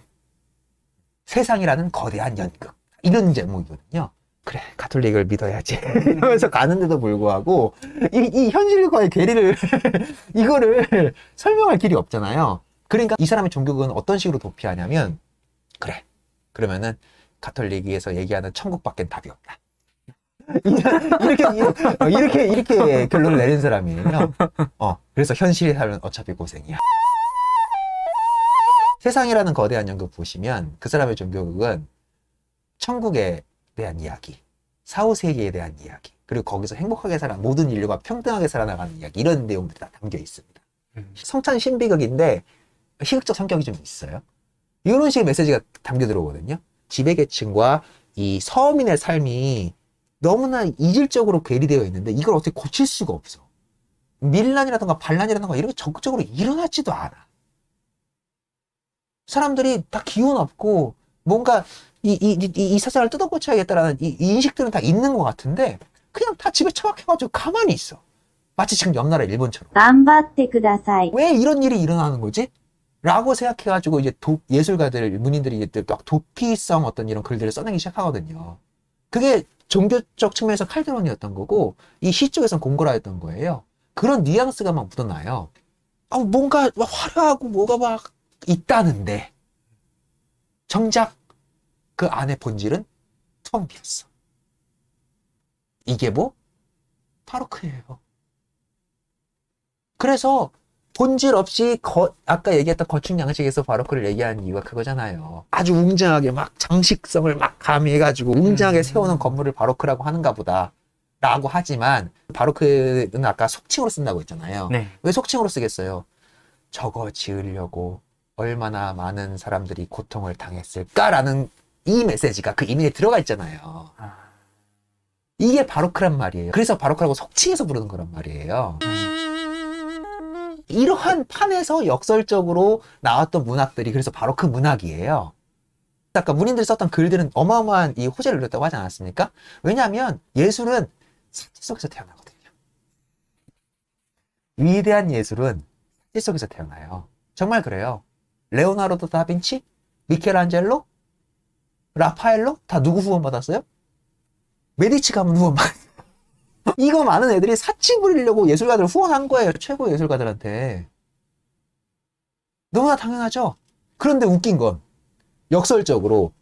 세상이라는 거대한 연극. 이런 제목이거든요. 그래, 가톨릭을 믿어야지 하면서 가는데도 불구하고 이 현실과의 괴리를 이거를 설명할 길이 없잖아요. 그러니까 이 사람의 종교는 어떤 식으로 도피하냐면, 그래, 그러면은 가톨릭에서 얘기하는 천국밖엔 답이 없다. 이렇게 결론을 내린 사람이에요. 그래서 현실에 살면 어차피 고생이야. 세상이라는 거대한 연극 보시면 그 사람의 종교극은 천국에 대한 이야기, 사후세계에 대한 이야기, 그리고 거기서 행복하게 살아 모든 인류가 평등하게 살아나가는 이야기, 이런 내용들이 다 담겨 있습니다. 성찬 신비극인데 희극적 성격이 좀 있어요. 이런 식의 메시지가 담겨 들어오거든요. 지배계층과 이 서민의 삶이 너무나 이질적으로 괴리되어 있는데 이걸 어떻게 고칠 수가 없어. 밀란이라든가 반란이라든가 이런 게 적극적으로 일어나지도 않아. 사람들이 다 기운 없고 뭔가 이 사상을 뜯어고쳐야겠다라는 이 인식들은 다 있는 것 같은데 그냥 다 집에 처박혀가지고 가만히 있어. 마치 지금 옆나라 일본처럼. 頑張ってください. 왜 이런 일이 일어나는 거지? 라고 생각해가지고 이제 예술가들, 문인들이 이제 막 도피성 어떤 이런 글들을 써내기 시작하거든요. 그게 종교적 측면에서 칼데론이었던 거고 이 시 쪽에서는 공고라였던 거예요. 그런 뉘앙스가 막 묻어나요. 뭔가 막 화려하고 뭐가 막 있다는데 정작 그 안의 본질은 텅 비었어. 이게 뭐? 바로크예요. 그래서 본질 없이 아까 얘기했던 거충 양식에서 바로크를 얘기하는 이유가 그거잖아요. 아주 웅장하게 막 장식성을 막 가미해가지고 웅장하게 세우는 건물을 바로크라고 하는가 보다 라고 하지만 바로크는 아까 속칭으로 쓴다고 했잖아요. 네. 왜 속칭으로 쓰겠어요? 저거 지으려고 얼마나 많은 사람들이 고통을 당했을까라는 이 메시지가 그 이면에 들어가 있잖아요. 이게 바로크란 말이에요. 그래서 바로크라고 속칭해서 부르는 거란 말이에요. 이러한 판에서 역설적으로 나왔던 문학들이 그래서 바로크 문학이에요. 아까 문인들이 썼던 글들은 어마어마한 이 호재를 누렸다고 하지 않았습니까? 왜냐하면 예술은 사치 속에서 태어나거든요. 위대한 예술은 사치 속에서 태어나요. 정말 그래요. 레오나르도 다빈치, 미켈란젤로, 라파엘로 다 누구 후원받았어요? 메디치 가문 후원받았어요. 이거 많은 애들이 사치 부리려고 예술가들을 후원한 거예요. 최고 예술가들한테. 너무나 당연하죠. 그런데 웃긴 건 역설적으로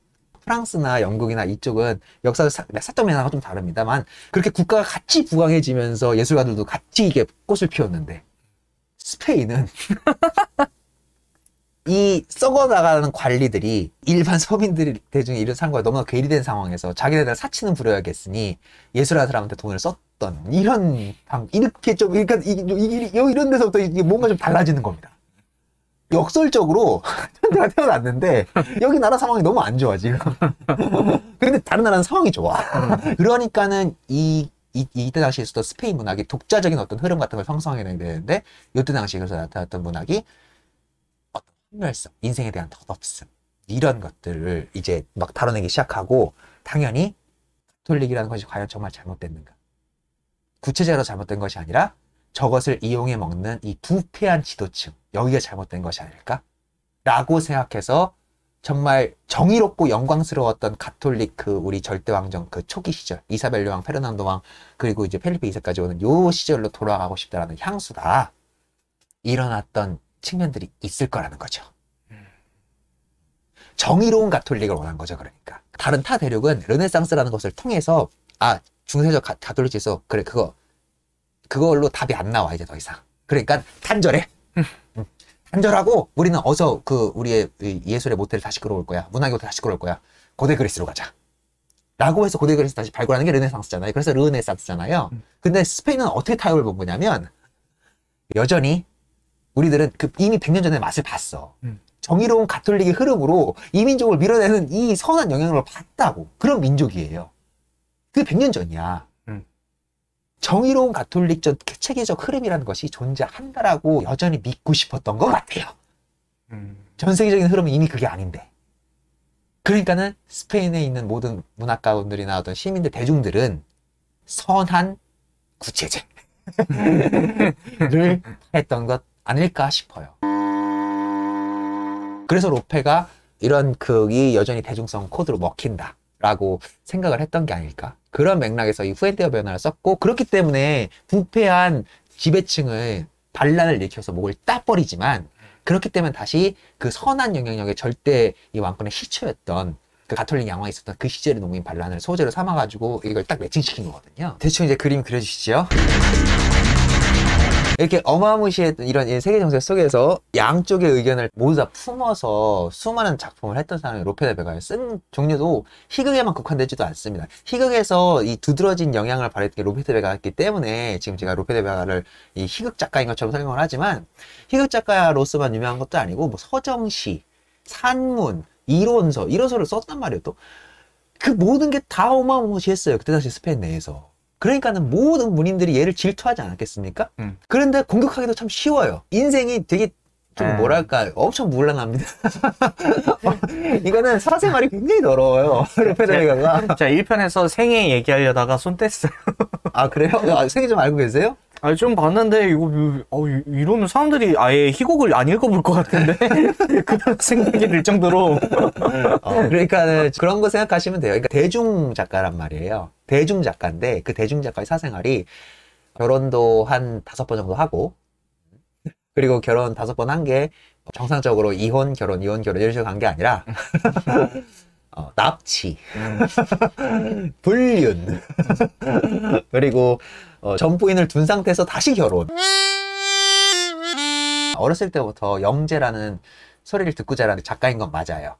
프랑스나 영국이나 이쪽은 역사 사적 면하고 좀 다릅니다만 그렇게 국가가 같이 부강해지면서 예술가들도 같이 이게 꽃을 피웠는데 스페인은 이 썩어나가는 관리들이 일반 서민들 대중의 이런 상황과 너무나 괴리된 상황에서 자기네들 사치는 부려야겠으니 예술하는 사람한테 돈을 썼던 이런 이렇게 좀 그러니까 이런 데서부터 이게 뭔가 좀 달라지는 겁니다. 역설적으로 내가 태어났는데 여기 나라 상황이 너무 안 좋아 지금. 근데 다른 나라는 상황이 좋아. 그러니까는 이때 당시에 있었던 스페인 문학이 독자적인 어떤 흐름 같은 걸 형성해내야 되는데 이때 당시에 그래서 나타났던 문학이 hun멸성, 인생에 대한 덧없음 이런 것들을 이제 막 다뤄내기 시작하고 당연히 가톨릭이라는 것이 과연 정말 잘못됐는가? 구체적으로 잘못된 것이 아니라 저것을 이용해 먹는 이 부패한 지도층, 여기가 잘못된 것이 아닐까? 라고 생각해서 정말 정의롭고 영광스러웠던 가톨릭 우리 절대왕정 초기 시절, 이사벨 여왕, 페르난도 왕, 그리고 이제 펠리페 2세까지 오는 요 시절로 돌아가고 싶다라는 향수가 일어났던 측면들이 있을 거라는 거죠. 정의로운 가톨릭을 원한 거죠, 그러니까. 다른 타 대륙은 르네상스라는 것을 통해서, 중세적 가톨릭에서, 그래, 그걸로 답이 안 나와, 이제 더 이상. 그러니까, 단절해. 단절하고, 우리는 어서 우리의 예술의 모태를 다시 끌어올 거야. 문학의 모태를 다시 끌어올 거야. 고대 그리스로 가자. 라고 해서 고대 그리스 다시 발굴하는 게 르네상스잖아요. 그래서 르네상스잖아요. 근데 스페인은 어떻게 타협을 본 거냐면, 여전히, 우리들은 이미 100년 전에 맛을 봤어. 정의로운 가톨릭의 흐름으로 이민족을 밀어내는 이 선한 영향을 봤다고. 그런 민족이에요. 그게 100년 전이야. 정의로운 가톨릭적 체계적 흐름이라는 것이 존재한다라고 여전히 믿고 싶었던 것 같아요. 전 세계적인 흐름은 이미 그게 아닌데. 그러니까는 스페인에 있는 모든 문학가분들이나 어떤 시민들, 대중들은 선한 구체제를 했던 것 아닐까 싶어요. 그래서 로페가 이런 극이 여전히 대중성 코드로 먹힌다라고 생각을 했던 게 아닐까. 그런 맥락에서 이 후엔테어 변화를 썼고, 그렇기 때문에 부패한 지배층을 반란을 일으켜서 목을 따버리지만, 그렇기 때문에 다시 그 선한 영향력의 절대 이 왕권의 시초였던 그 가톨릭 양왕이 있었던 그 시절의 농민 반란을 소재로 삼아가지고 이걸 딱 매칭시킨 거거든요. 대충 이제 그림 그려주시죠. 이렇게 어마무시했던 이런 세계 정세 속에서 양쪽의 의견을 모두 다 품어서 수많은 작품을 했던 사람이 로페 데 베가예요. 쓴 종류도 희극에만 국한되지도 않습니다. 희극에서 이 두드러진 영향을 발휘했던 게 로페 데 베가였기 때문에 지금 제가 로페 데 베가를 이 희극 작가인 것처럼 설명을 하지만, 희극 작가로서만 유명한 것도 아니고 뭐 서정시, 산문, 이론서를 썼단 말이에요. 또 그 모든 게 다 어마무시했어요. 그때 당시 스페인 내에서. 그러니까는 모든 문인들이 얘를 질투하지 않았겠습니까? 그런데 공격하기도 참 쉬워요. 인생이 되게 좀 뭐랄까 엄청 문란합니다. 이거는 사생활이 굉장히 더러워요. 로페 데 베가가. 자, 1편에서 생애 얘기하려다가 손 뗐어요. 아, 그래요? 생애 좀 알고 계세요? 아니, 좀 봤는데, 이러면 사람들이 아예 희곡을 안 읽어볼 것 같은데? 그런 생각이 들 정도로. 그러니까 그런 거 생각하시면 돼요. 그러니까 대중 작가란 말이에요. 대중 작가인데, 그 대중 작가의 사생활이 결혼도 한 5번 정도 하고, 그리고 결혼 5번 한 게 정상적으로 이혼, 결혼, 이런 식으로 간 게 아니라, 납치, 불륜, 그리고 전 부인을 둔 상태에서 다시 결혼. 어렸을 때부터 영재라는 소리를 듣고 자라는 작가인 건 맞아요.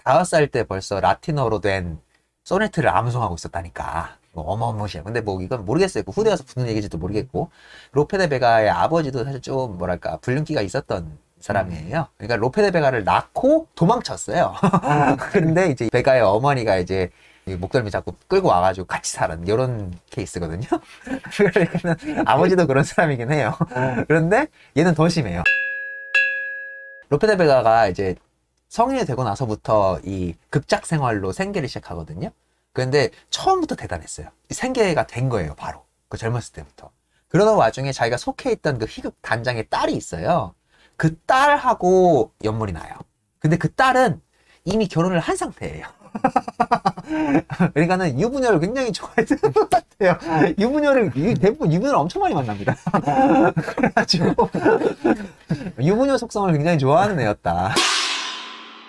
5살 때 벌써 라틴어로 된 소네트를 암송하고 있었다니까. 어마어마시야. 근데 뭐 이건 모르겠어요. 후대 와서 붙는 얘기인지도 모르겠고, 로페 데 베가의 아버지도 사실 좀 뭐랄까 불륜기가 있었던 사람이에요. 그러니까 로페 데 베가를 낳고 도망쳤어요. 근데 이제 베가의 어머니가 이제 목덜미 잡고 끌고 와가지고 같이 살은 이런 케이스거든요. 그러니까 아버지도 그런 사람이긴 해요. 그런데 얘는 더 심해요. 로페 데 베가가 이제 성인이 되고 나서부터 이 극작 생활로 생계를 시작하거든요. 그런데 처음부터 대단했어요. 생계가 된 거예요, 바로. 그 젊었을 때부터. 그러던 와중에 자기가 속해 있던 그 희극 단장의 딸이 있어요. 그 딸하고 연몰이 나요. 근데 그 딸은 이미 결혼을 한 상태예요. 그러니까는 유부녀를 굉장히 좋아했던 것 같아요. 대부분 유부녀를 엄청 많이 만납니다. 그래가지고 유부녀 속성을 굉장히 좋아하는 애였다.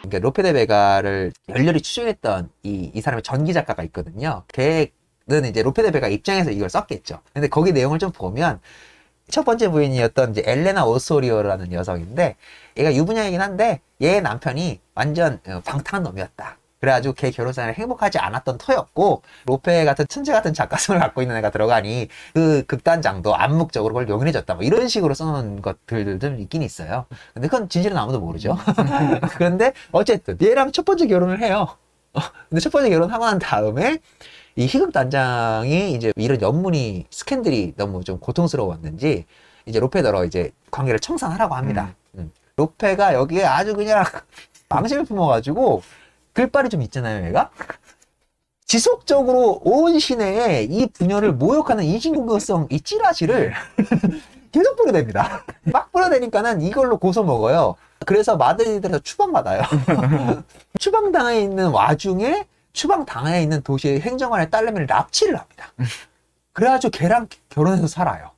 그러니까 로페 데 베가를 열렬히 추종했던 이 사람의 전기 작가가 있거든요. 걔는 이제 로페 데 베가 입장에서 이걸 썼겠죠. 근데 거기 내용을 좀 보면 첫 번째 부인이었던 이제 엘레나 오소리오라는 여성인데, 얘가 유부녀이긴 한데 얘 남편이 완전 방탕한 놈이었다. 그래가지고 걔 결혼 생활이 행복하지 않았던 터였고, 로페 같은 천재 같은 작가성을 갖고 있는 애가 들어가니 그 극단장도 암묵적으로 그걸 용인해줬다. 뭐 이런 식으로 써놓은 것들도 있긴 있어요. 근데 그건 진실은 아무도 모르죠. 그런데 어쨌든 얘랑 첫 번째 결혼을 해요. 근데 첫 번째 결혼하고 난 다음에 이 희극 단장이 이제 이런 연문이 스캔들이 너무 좀 고통스러웠는지 이제 로페더러 이제 관계를 청산하라고 합니다. 로페가 여기에 아주 그냥 망신을 품어가지고, 글빨이 좀 있잖아요, 얘가. 지속적으로 온 시내에 이 분열을 모욕하는 인신공격성 이 찌라시를 계속 뿌려댑니다. 막 뿌려대니까는 이걸로 고소 먹어요. 그래서 마드리드에서 추방받아요. 추방당해 있는 와중에 추방당해 있는 도시의 행정관의 딸내미를 납치를 합니다. 그래가지고 걔랑 결혼해서 살아요.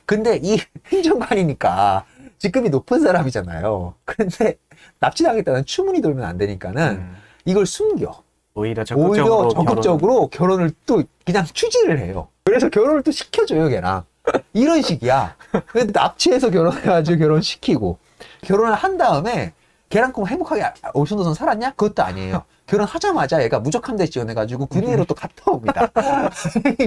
근데 이 행정관이니까 직급이 높은 사람이잖아요. 근데 납치당했다는 추문이 돌면 안 되니까는 이걸 숨겨. 오히려 적극적으로 결혼을 또 그냥 추진을 해요. 그래서 결혼을 또 시켜줘요, 걔랑. 이런 식이야. 근데 납치해서 결혼해가지고 결혼시키고 결혼을 한 다음에 걔랑 꼭 행복하게 오순도순 살았냐? 그것도 아니에요. 결혼하자마자 얘가 무적함대 지원해가지고 군인으로 또 갔다 옵니다.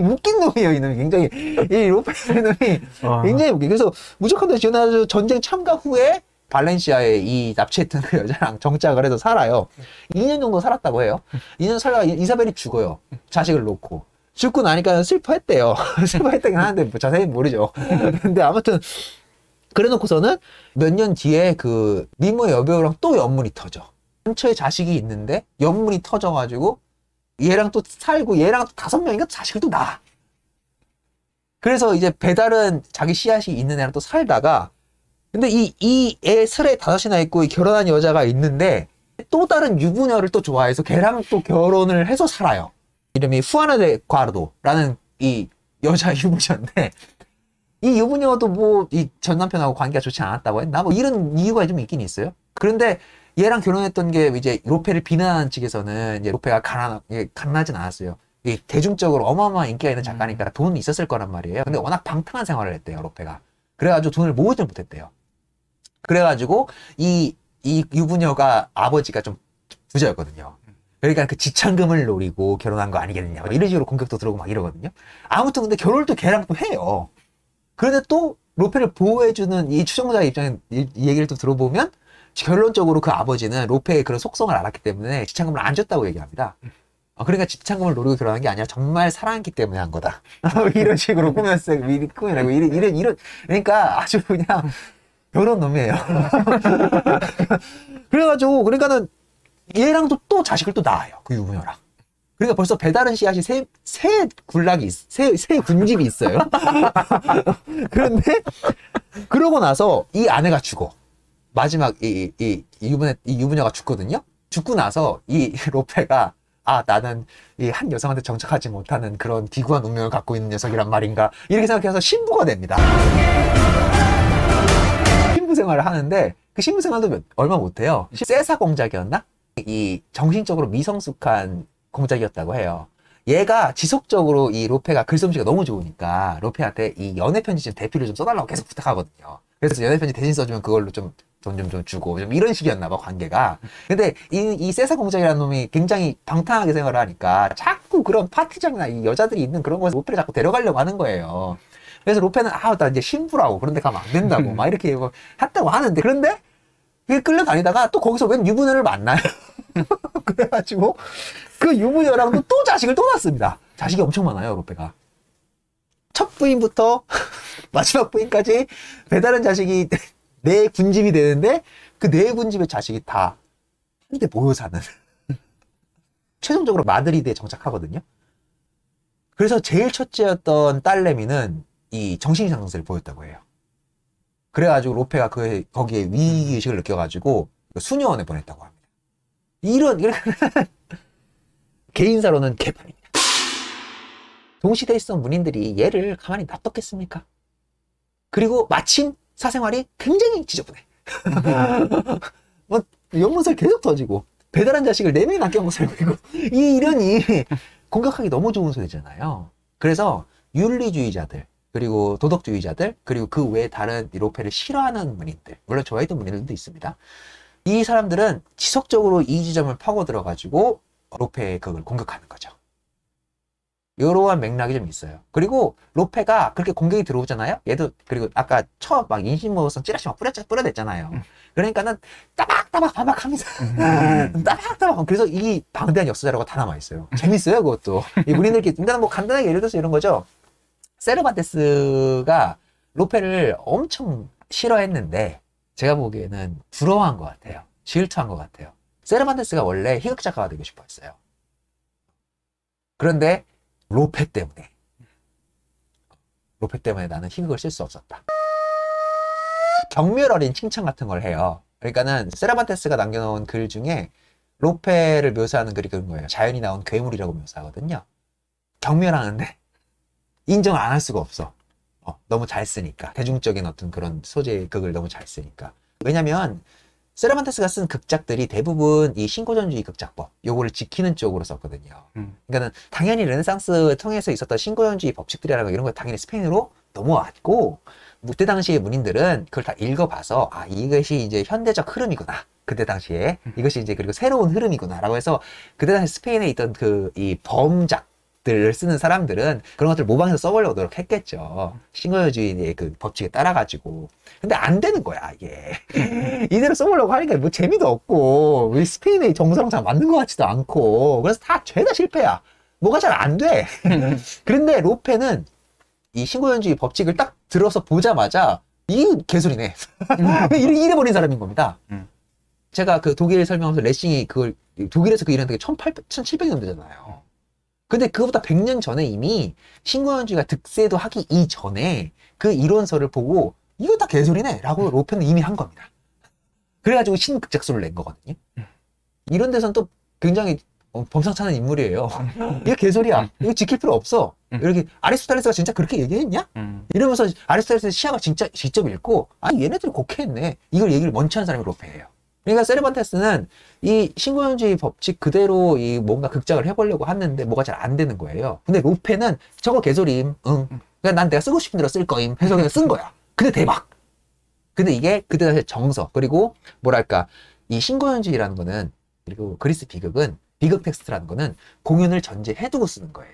웃긴 놈이에요, 이놈이. 굉장히. 이 로페 놈이 굉장히 웃겨. 그래서 무적함대 지원해가지고 전쟁 참가 후에 발렌시아에 이 납치했던 그 여자랑 정착을 해서 살아요. 2년 정도 살았다고 해요. 2년 살다가 이사벨이 죽어요. 자식을 놓고. 죽고 나니까 슬퍼했대요. 슬퍼했다긴 하는데 뭐 자세히 모르죠. 근데 아무튼 그래 놓고서는 몇 년 뒤에 그 미모의 여배우랑 또 연문이 터져. 근처에 자식이 있는데 연문이 터져가지고 얘랑 또 살고 얘랑 또 5명인가 자식을 또 낳아. 그래서 이제 배달은 자기 씨앗이 있는 애랑 또 살다가 근데 이 애 슬에 5이나 있고 이 결혼한 여자가 있는데 또 다른 유부녀를 또 좋아해서 걔랑 또 결혼을 해서 살아요. 이름이 후아나 데 과르도라는 이 여자 유부녀인데 이 유부녀도 뭐 이 전 남편하고 관계가 좋지 않았다고 했나? 뭐 이런 이유가 좀 있긴 있어요. 그런데 얘랑 결혼했던 게 이제 로페를 비난하는 측에서는 이제 로페가 가난하진 않았어요. 이 대중적으로 어마어마한 인기가 있는 작가니까 돈이 있었을 거란 말이에요. 근데 워낙 방탕한 생활을 했대요, 로페가. 그래가지고 돈을 모으지 못했대요. 그래가지고 이 유부녀가 아버지가 좀 부자였거든요. 그러니까 그 지참금을 노리고 결혼한 거 아니겠느냐. 이런 식으로 공격도 들어오고 막 이러거든요. 아무튼 근데 결혼을 또 걔랑 또 해요. 그런데 또 로페를 보호해주는 이 추종자의 입장에 이 얘기를 또 들어보면 결론적으로 그 아버지는 로페의 그런 속성을 알았기 때문에 지참금을 안 줬다고 얘기합니다. 그러니까 지참금을 노리고 결혼한 게 아니라 정말 사랑했기 때문에 한 거다. 이런 식으로 꾸며내고 이런 그러니까 아주 그냥 더러운 놈이에요. 그래가지고 그러니까는 얘랑 또 자식을 또 낳아요. 그 유부녀랑. 그러니까 벌써 배다른 씨앗이 새 군집이 있어요. 그런데 그러고 나서 이 아내가 죽어. 마지막 이 유부녀가 죽거든요. 죽고 나서 이 로페가 나는 이 한 여성한테 정착하지 못하는 그런 기구한 운명을 갖고 있는 녀석이란 말인가 이렇게 생각해서 신부가 됩니다. 신부 생활을 하는데 그 신부 생활도 얼마 못해요. 세사 공작이었나? 이 정신적으로 미성숙한 공작이었다고 해요. 얘가 지속적으로 이 로페가 글솜씨가 너무 좋으니까 로페한테 이 연애편지 좀 대필을 좀 써달라고 계속 부탁하거든요. 그래서 연애편지 대신 써주면 그걸로 좀 돈 좀 주고 좀 이런 식이었나 봐, 관계가. 근데 이 세사 공작이라는 놈이 굉장히 방탕하게 생활을 하니까 자꾸 그런 파티장이나 이 여자들이 있는 그런 곳에 로페를 자꾸 데려가려고 하는 거예요. 그래서 로페는 나 이제 신부라고 그런 데 가면 안 된다고 막 이렇게 뭐 했다고 하는데 그런데 끌려다니다가 또 거기서 웬 유부녀를 만나요. 그래가지고 그 유부녀랑도 또 자식을 또 낳습니다. 자식이 엄청 많아요, 로페가. 첫 부인부터 마지막 부인까지 배다른 자식이 4군집이 되는데 그 4군집의 자식이 다 한데 모여 사는. 최종적으로 마드리드에 정착하거든요. 그래서 제일 첫째였던 딸내미는 이 정신이상승세를 보였다고 해요. 그래가지고 로페가 거기에 위기의식을 느껴가지고 수녀원에 보냈다고 합니다. 이런 개인사로는 개판입니다. 동시대에 있었던 문인들이 얘를 가만히 놔뒀겠습니까? 그리고 마침 사생활이 굉장히 지저분해. 뭐 연문설 계속 터지고 배달한 자식을 4명이 남겨 먹고 살고 있고 이런이 공격하기 너무 좋은 소리잖아요. 그래서 윤리주의자들 그리고 도덕주의자들 그리고 그 외에 다른 로페를 싫어하는 문인들, 물론 좋아했던 문인들도 있습니다. 이 사람들은 지속적으로 이 지점을 파고들어가지고 로페의 그걸 공격하는 거죠. 이러한 맥락이 좀 있어요. 그리고 로페가 그렇게 공격이 들어오잖아요. 얘도 그리고 아까 막 인신모성 찌라시 막 뿌려댔잖아요. 그러니까는 따박따박 반박합니다. 따박따박. 그래서 이 방대한 역사자료가 다 남아있어요. 재밌어요, 그것도. 이 우리들끼리 일단 뭐 간단하게 예를 들어서 이런 거죠. 세르반테스가 로페를 엄청 싫어했는데 제가 보기에는 부러워한 것 같아요. 질투한 것 같아요. 세르반테스가 원래 희극작가가 되고 싶어 했어요. 그런데 로페 때문에 나는 희극을 쓸 수 없었다. 경멸 어린 칭찬 같은 걸 해요. 그러니까는 세라반테스가 남겨놓은 글 중에 로페를 묘사하는 글이 그런 거예요. 자연이 나온 괴물이라고 묘사하거든요. 경멸하는데 인정을 안 할 수가 없어. 너무 잘 쓰니까. 대중적인 어떤 그런 소재의 극을 너무 잘 쓰니까. 왜냐면 세라반테스가 쓴 극작들이 대부분 이 신고전주의 극작법 요거를 지키는 쪽으로 썼거든요. 그러니까는 당연히 르네상스 통해서 있었던 신고전주의 법칙들이라는 이런 거 당연히 스페인으로 넘어왔고, 그때 당시의 문인들은 그걸 다 읽어봐서 아, 이것이 이제 현대적 흐름이구나. 그때 당시에 이것이 이제 그리고 새로운 흐름이구나 라고 해서 그때 당시 스페인에 있던 그 이 범작들을 쓰는 사람들은 그런 것들을 모방해서 써보려고 노력했겠죠. 신고전주의의 그 법칙에 따라가지고. 근데 안 되는 거야, 이게. 이대로 써보려고 하니까 뭐 재미도 없고, 우리 스페인의 정서랑 잘 맞는 것 같지도 않고, 그래서 다 죄다 실패야. 뭐가 잘 안 돼. 그런데 로페는 이 신고전주의 법칙을 딱 들어서 보자마자, 이 개소리네. 이래버린 사람인 겁니다. 제가 그 독일 설명하면서 레싱이 그걸, 독일에서 그 일하는 게 1700년대잖아요. 근데 그거보다 100년 전에 이미 신고전주의가 득세도 하기 이전에 그 이론서를 보고 이거 다 개소리네 라고 로페는 이미 한 겁니다. 그래가지고 신극작소를 낸 거거든요. 이런 데서는 또 굉장히 범상찮은 인물이에요. 이거 개소리야. 이거 지킬 필요 없어. 이렇게 아리스토텔레스가 진짜 그렇게 얘기했냐? 이러면서 아리스토텔레스의 시야가 진짜 직접 읽고 아 얘네들이 곡해했네. 이걸 얘기를 먼저 한 사람이 로페예요. 그러니까 세르반테스는 이 신고전주의 법칙 그대로 이 뭔가 극작을 해보려고 하는데 뭐가 잘 안 되는 거예요. 근데 로페는 저거 개소리임. 응. 그냥 난 내가 쓰고 싶은 대로 쓸 거임. 해서 그냥 쓴 거야. 근데 대박. 근데 이게 그때 당시 정서 그리고 뭐랄까 이 신고전주의라는 거는 그리고 그리스 비극은 비극 텍스트라는 거는 공연을 전제해두고 쓰는 거예요.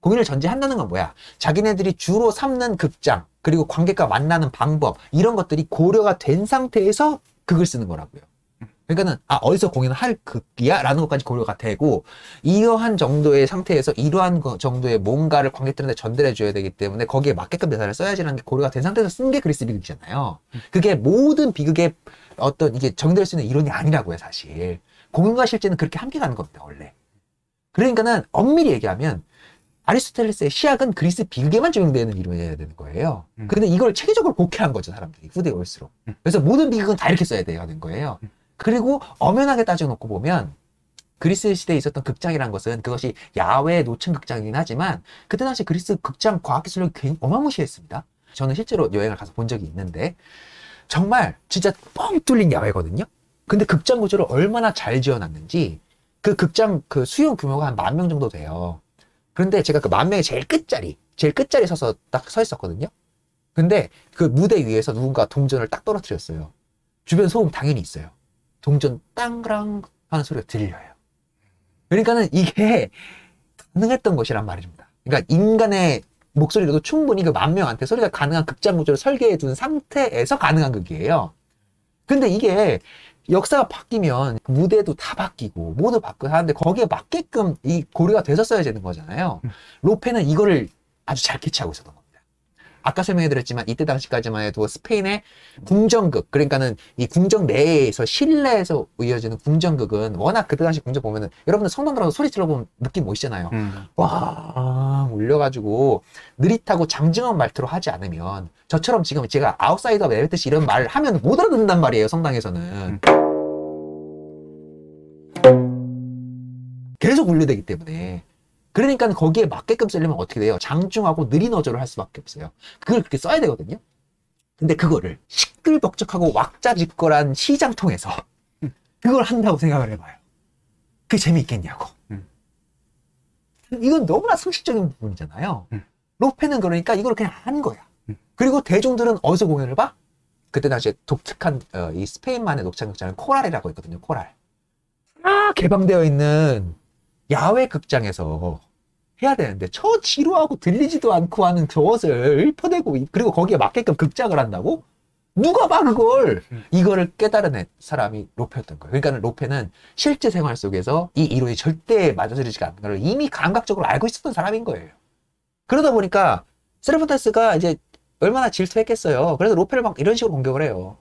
공연을 전제한다는 건 뭐야? 자기네들이 주로 삼는 극장 그리고 관객과 만나는 방법 이런 것들이 고려가 된 상태에서 극을 쓰는 거라고요. 그러니까는 아 어디서 공연을 할 극이야? 라는 것까지 고려가 되고 이러한 정도의 상태에서 이러한 정도의 뭔가를 관객들한테 전달해 줘야 되기 때문에 거기에 맞게끔 대사를 써야지라는 게 고려가 된 상태에서 쓴 게 그리스 비극이잖아요. 그게 모든 비극의 어떤 이게 정의될 수 있는 이론이 아니라고요, 사실. 공연과 실제는 그렇게 함께 가는 겁니다, 원래. 그러니까는 엄밀히 얘기하면 아리스토텔레스의 시약은 그리스 비극에만 적용되는 이론이어야 되는 거예요. 근데 이걸 체계적으로 곡해한 거죠, 사람들이. 후대에 올수록. 그래서 모든 비극은 다 이렇게 써야 되는 거예요. 그리고 엄연하게 따져놓고 보면 그리스 시대에 있었던 극장이라는 것은 그것이 야외 노천 극장이긴 하지만 그때 당시 그리스 극장 과학기술력이 굉장히 어마무시했습니다. 저는 실제로 여행을 가서 본 적이 있는데 정말 진짜 뻥 뚫린 야외거든요. 근데 극장 구조를 얼마나 잘 지어놨는지 그 극장 그 수용 규모가 한 10,000명 정도 돼요. 그런데 제가 그 10,000명의 제일 끝자리 서서 딱 서 있었거든요. 근데 그 무대 위에서 누군가 동전을 딱 떨어뜨렸어요. 주변 소음 당연히 있어요. 동전 땅그랑 하는 소리가 들려요. 그러니까는 이게 가능했던 것이란 말입니다. 그러니까 인간의 목소리로도 충분히 그 10,000명한테 소리가 가능한 극장 구조를 설계해 둔 상태에서 가능한 극이에요. 근데 이게 역사가 바뀌면 무대도 다 바뀌고 모두 바뀌고 하는데 거기에 맞게끔 이 고려가 돼서 써야 되는 거잖아요. 로페는 이거를 아주 잘 캐치하고 있었던 겁니다. 아까 설명해드렸지만 이때 당시까지만 해도 스페인의 궁정극 그러니까는 이 궁정 내에서 실내에서 이어지는 궁정극은 워낙 그때 당시 궁정 보면은 여러분들 성당 들어가서 소리 질러보면 느낌 오시잖아요. 와 울려가지고 느릿하고 장증한 말투로 하지 않으면 저처럼 지금 제가 아웃사이더 메리트시 이런 말을 하면 못 알아듣는단 말이에요. 성당에서는 계속 울려대기 때문에. 그러니까 거기에 맞게끔 쓰려면 어떻게 돼요? 장중하고 느린 어조를 할 수밖에 없어요. 그걸 그렇게 써야 되거든요. 근데 그거를 시끌벅적하고 왁자지껄한 시장통에서 그걸 한다고 생각을 해봐요. 그게 재미있겠냐고. 이건 너무나 상식적인 부분이잖아요. 로페는 그러니까 이걸 그냥 한 거야. 그리고 대중들은 어디서 공연을 봐? 그때 당시에 독특한 이 스페인만의 녹창극장은 코랄이라고 있거든요. 코랄. 다 개방되어 있는 야외 극장에서 해야 되는데 저 지루하고 들리지도 않고 하는 저것을 퍼내고 그리고 거기에 맞게끔 극작을 한다고? 누가 봐 그걸? 이거를 깨달은 사람이 로페였던 거예요. 그러니까 로페는 실제 생활 속에서 이 이론이 절대 맞아들이지가 않는 걸 이미 감각적으로 알고 있었던 사람인 거예요. 그러다 보니까 세르반테스가 이제 얼마나 질투했겠어요. 그래서 로페를 막 이런 식으로 공격을 해요.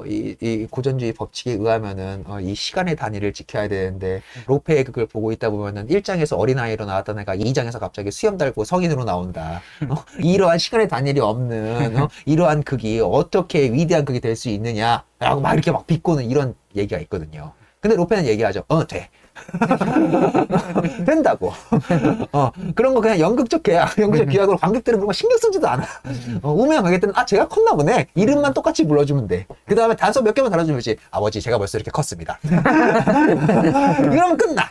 이 고전주의 법칙에 의하면은 이 시간의 단위를 지켜야 되는데 로페의 그걸 보고 있다 보면은 1장에서 어린아이로 나왔던 애가 2장에서 갑자기 수염 달고 성인으로 나온다. 이러한 시간의 단위이 없는 이러한 극이 어떻게 위대한 극이 될 수 있느냐라고 막 이렇게 막 비꼬는 이런 얘기가 있거든요. 근데 로페는 얘기하죠. 돼. 된다고. 그런 거 그냥 연극적 계약, 연극적 기약으로 관객들은 그런 거 신경 쓰지도 않아. 우매한 관객들은 제가 컸나 보네. 이름만 똑같이 불러주면 돼. 그 다음에 단서 몇 개만 달아주면 되지. 아버지, 제가 벌써 이렇게 컸습니다. 이러면 끝나.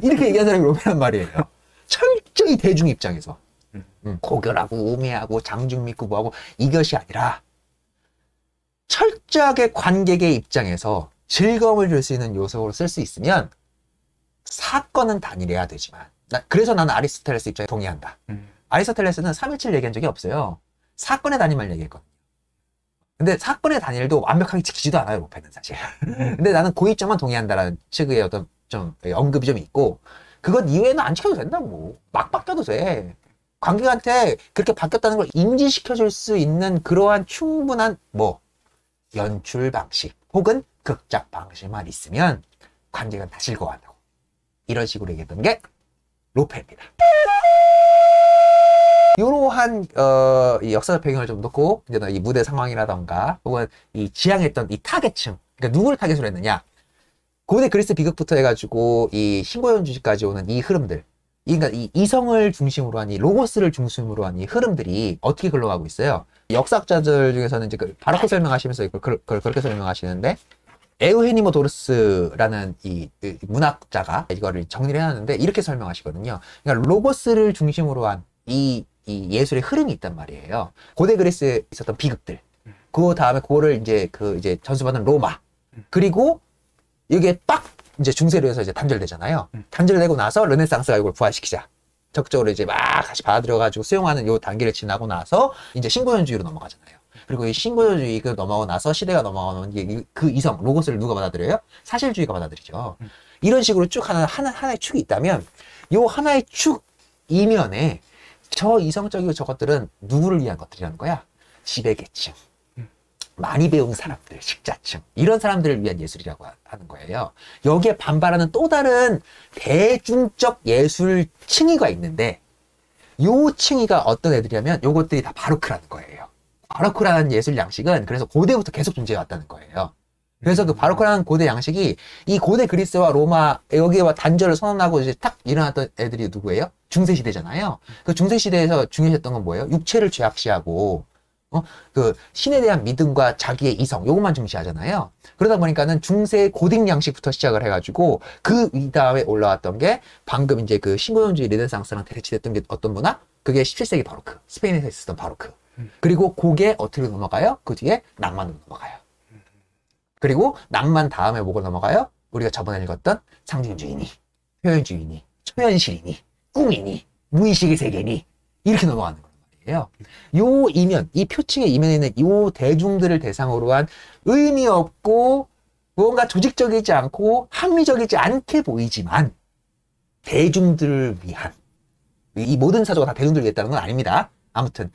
이렇게 얘기하는 사람이 로페란 말이에요. 철저히 대중 입장에서. 고결하고 우매하고 장중 믿고 뭐하고 이것이 아니라 철저하게 관객의 입장에서 즐거움을 줄 수 있는 요소로 쓸 수 있으면 사건은 단일해야 되지만 그래서 나는 아리스토텔레스 입장에 동의한다. 아리스토텔레스는 317 얘기한 적이 없어요. 사건의 단일만 얘기했거든요. 근데 사건의 단일도 완벽하게 지키지도 않아요, 로페는 사실. 근데 나는 그 입장만 동의한다라는 측의 어떤 좀 언급이 좀 있고 그것 이외에는 안 지켜도 된다고. 막 바뀌어도 돼. 관객한테 그렇게 바뀌었다는 걸 인지시켜줄 수 있는 그러한 충분한 연출 방식 혹은 극작 방식만 있으면 관객은 다 즐거워한다고. 이런 식으로 얘기했던 게 로페입니다. 이러한 이 역사적 배경을 좀 놓고 이제 이 무대 상황이라던가 혹은 이 지향했던 이 타겟층, 그러니까 누구를 타겟으로 했느냐? 고대 그리스 비극부터 해가지고 이 신고연주시까지 오는 이 흐름들, 그러니까 이 이성을 중심으로 한 이 로고스를 중심으로 한 이 흐름들이 어떻게 흘러가고 있어요? 역사학자들 중에서는 이제 바로크 설명하시면서 그걸 그렇게 설명하시는데. 에우헤니모 도르스라는 이 문학자가 이거를 정리를 해놨는데 이렇게 설명하시거든요. 그러니까 로고스를 중심으로 한 이 예술의 흐름이 있단 말이에요. 고대 그리스에 있었던 비극들, 그 다음에 그거를 이제 이제 전수받은 로마, 그리고 이게 딱 이제 중세로에서 이제 단절되잖아요. 단절되고 나서 르네상스가 이걸 부활시키자. 적극적으로 이제 막 다시 받아들여가지고 수용하는 요 단계를 지나고 나서 이제 신고연주의로 넘어가잖아요. 그리고 이 신고주의가 넘어가고 나서 시대가 넘어가면 그 이성, 로고스를 누가 받아들여요? 사실주의가 받아들이죠. 이런 식으로 쭉 하나의 축이 있다면 요 하나의 축 이면에 저 이성적이고 저것들은 누구를 위한 것들이라는 거야? 지배계층, 많이 배운 사람들, 식자층, 이런 사람들을 위한 예술이라고 하는 거예요. 여기에 반발하는 또 다른 대중적 예술 층위가 있는데 요 층위가 어떤 애들이냐면 요것들이 다 바로크라는 거예요. 바로크라는 예술 양식은 그래서 고대부터 계속 존재해 왔다는 거예요. 그래서 그 바로크라는 고대 양식이 이 고대 그리스와 로마 여기와 단절을 선언하고 이제 딱 일어났던 애들이 누구예요? 중세시대잖아요. 그 중세시대에서 중요했던 건 뭐예요? 육체를 죄악시하고 그 신에 대한 믿음과 자기의 이성 요것만 중시하잖아요. 그러다 보니까는 중세 고딕 양식부터 시작을 해가지고 그 다음에 올라왔던 게 방금 이제 그 신고연주의 르네상스랑 대치됐던 게 어떤 문화? 그게 17세기 바로크, 스페인에서 있었던 바로크. 그리고 그게 어떻게 넘어가요? 그 뒤에 낭만으로 넘어가요. 그리고 낭만 다음에 뭐가 넘어가요? 우리가 저번에 읽었던 상징주의니, 표현주의니, 초현실이니, 꿈이니, 무의식의 세계니 이렇게 넘어가는 거란 말이에요. 요 이면, 이 표층의 이면에 있는 요 대중들을 대상으로 한 의미 없고 뭔가 조직적이지 않고 합리적이지 않게 보이지만 대중들을 위한, 이 모든 사조가 다 대중들을 위했다는 건 아닙니다. 아무튼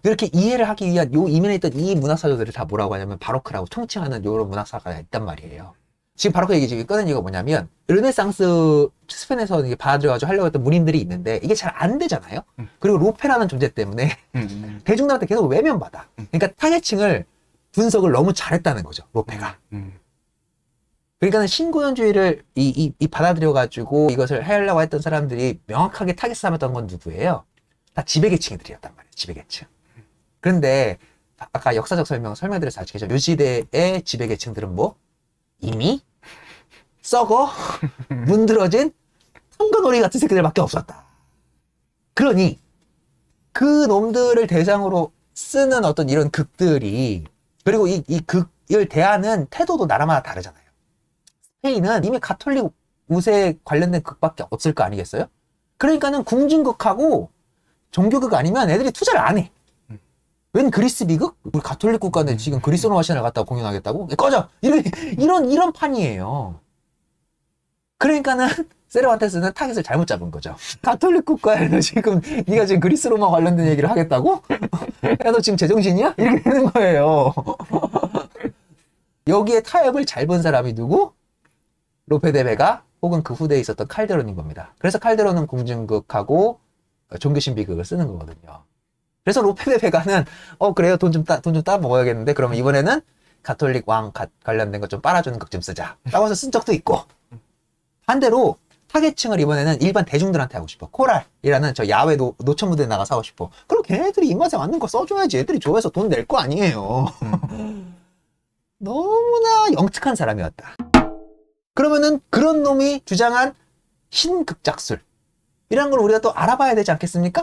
이렇게 이해를 하기 위한 요 이면에 있던 이 문학사조들을 다 뭐라고 하냐면 바로크라고 통칭하는 요런 문학사가 있단 말이에요. 지금 바로크 얘기 지금 꺼낸 이유가 뭐냐면 르네상스 스페인에서 이게 받아들여가지고 하려고 했던 문인들이 있는데 이게 잘 안 되잖아요. 그리고 로페라는 존재 때문에 대중들한테 계속 외면받아. 그러니까 타겟층을 분석을 너무 잘했다는 거죠, 로페가. 그러니까는 신고연주의를 받아들여가지고 이것을 하려고 했던 사람들이 명확하게 타겟 삼았던 건 누구예요? 다 지배계층들이었단 말이에요, 지배계층. 그런데 아까 역사적 설명드려서 아시겠죠? 요 시대의 지배계층들은 뭐? 이미 썩어 문드러진 텅거놀이 같은 새끼들밖에 없었다. 그러니 그 놈들을 대상으로 쓰는 어떤 이런 극들이, 그리고 이 극을 대하는 태도도 나라마다 다르잖아요. 스페인은 이미 가톨릭 우세 관련된 극밖에 없을 거 아니겠어요? 그러니까는 궁중극하고 종교극 아니면 애들이 투자를 안 해. 웬 그리스 비극? 우리 가톨릭 국가인데 지금 그리스 로마 신을 갖다가 공연하겠다고? 꺼져! 이런 판이에요. 그러니까는 세르반테스는 타겟을 잘못 잡은 거죠. 가톨릭 국가에서 지금 네가 지금 그리스 로마 관련된 얘기를 하겠다고? 야, 너 지금 제정신이야? 이렇게 되는 거예요. 여기에 타협을 잘 본 사람이 누구? 로페 데 베가 혹은 그 후대에 있었던 칼데론인 겁니다. 그래서 칼데론은 공중극하고 종교신 비극을 쓰는 거거든요. 그래서 로페 데 베가는 그래요, 돈 좀 따 먹어야겠는데 그러면 이번에는 가톨릭 왕 관련된 것 좀 빨아주는 극 좀 쓰자 라고 해서 쓴 적도 있고, 반대로 타겟층을 이번에는 일반 대중들한테 하고 싶어. 코랄이라는 저 야외 노천 무대에 나가서 하고 싶어. 그럼 걔네들이 입맛에 맞는 거 써줘야지. 애들이 좋아해서 돈 낼 거 아니에요. 너무나 영특한 사람이었다. 그러면은 그런 놈이 주장한 신극작술 이란 걸 우리가 또 알아봐야 되지 않겠습니까?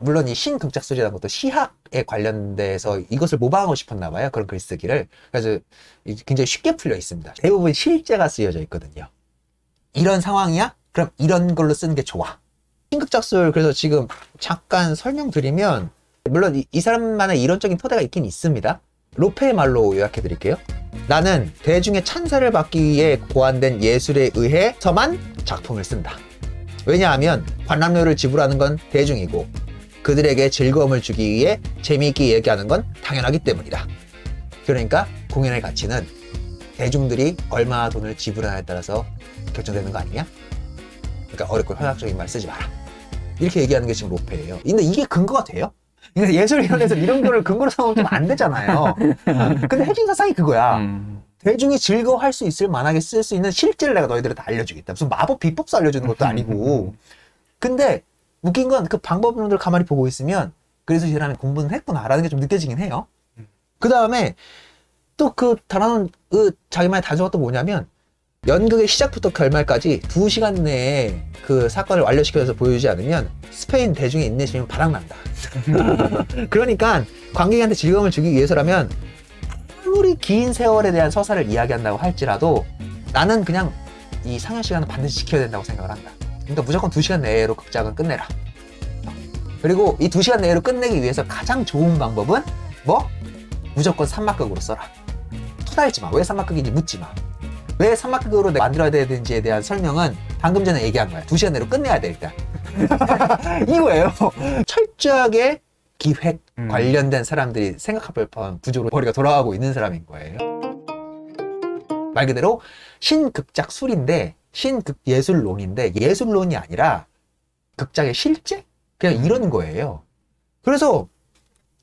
물론 이 신극작술이라는 것도 시학에 관련돼서 이것을 모방하고 싶었나 봐요. 그런 글쓰기를. 그래서 굉장히 쉽게 풀려 있습니다. 대부분 실제가 쓰여져 있거든요. 이런 상황이야? 그럼 이런 걸로 쓰는 게 좋아. 신극작술, 그래서 지금 잠깐 설명드리면, 물론 이 사람만의 이론적인 토대가 있긴 있습니다. 로페의 말로 요약해 드릴게요. 나는 대중의 찬사를 받기 위해 고안된 예술에 의해서만 작품을 쓴다. 왜냐하면 관람료를 지불하는 건 대중이고 그들에게 즐거움을 주기 위해 재미있게 얘기하는 건 당연하기 때문이다. 그러니까 공연의 가치는 대중들이 얼마나 돈을 지불하냐에 따라서 결정되는 거 아니냐? 그러니까 어렵고 현학적인 말 쓰지 마라. 이렇게 얘기하는 게 지금 로페예요. 근데 이게 근거가 돼요? 그러니까 예술이론에서 이런 거를 근거로 삼으면 좀 안 되잖아요. 근데 핵심 사상이 그거야. 대중이 즐거워할 수 있을 만하게 쓸 수 있는 실제를 내가 너희들한테 알려주겠다. 무슨 마법 비법서 알려주는 것도 아니고. 근데 웃긴 건 그 방법론을 가만히 보고 있으면 그래서 이 사람이 공부는 했구나라는 게 좀 느껴지긴 해요. 그 다음에 또 그 다른 자기만의 단서가 또 뭐냐면, 연극의 시작부터 결말까지 2시간 내에 그 사건을 완료시켜서 보여주지 않으면 스페인 대중의 인내심이 바닥난다. 그러니까 관객한테 즐거움을 주기 위해서라면 아무리 긴 세월에 대한 서사를 이야기한다고 할지라도 나는 그냥 이 상영 시간은 반드시 지켜야 된다고 생각을 한다. 그러니까 무조건 2시간 내로 극작은 끝내라. 그리고 이 2시간 내로 끝내기 위해서 가장 좋은 방법은 뭐? 무조건 3막극으로 써라. 토달지 마. 왜 3막극인지 묻지 마. 왜 3막극으로 만들어야 되는지에 대한 설명은 방금 전에 얘기한 거야. 2시간 내로 끝내야 돼, 일단. 이거예요. 철저하게 기획 관련된 사람들이 생각할 법한 구조로 머리가 돌아가고 있는 사람인 거예요. 말 그대로 신극작술인데, 신극예술론인데 예술론이 아니라 극작의 실제? 그냥 이런 거예요. 그래서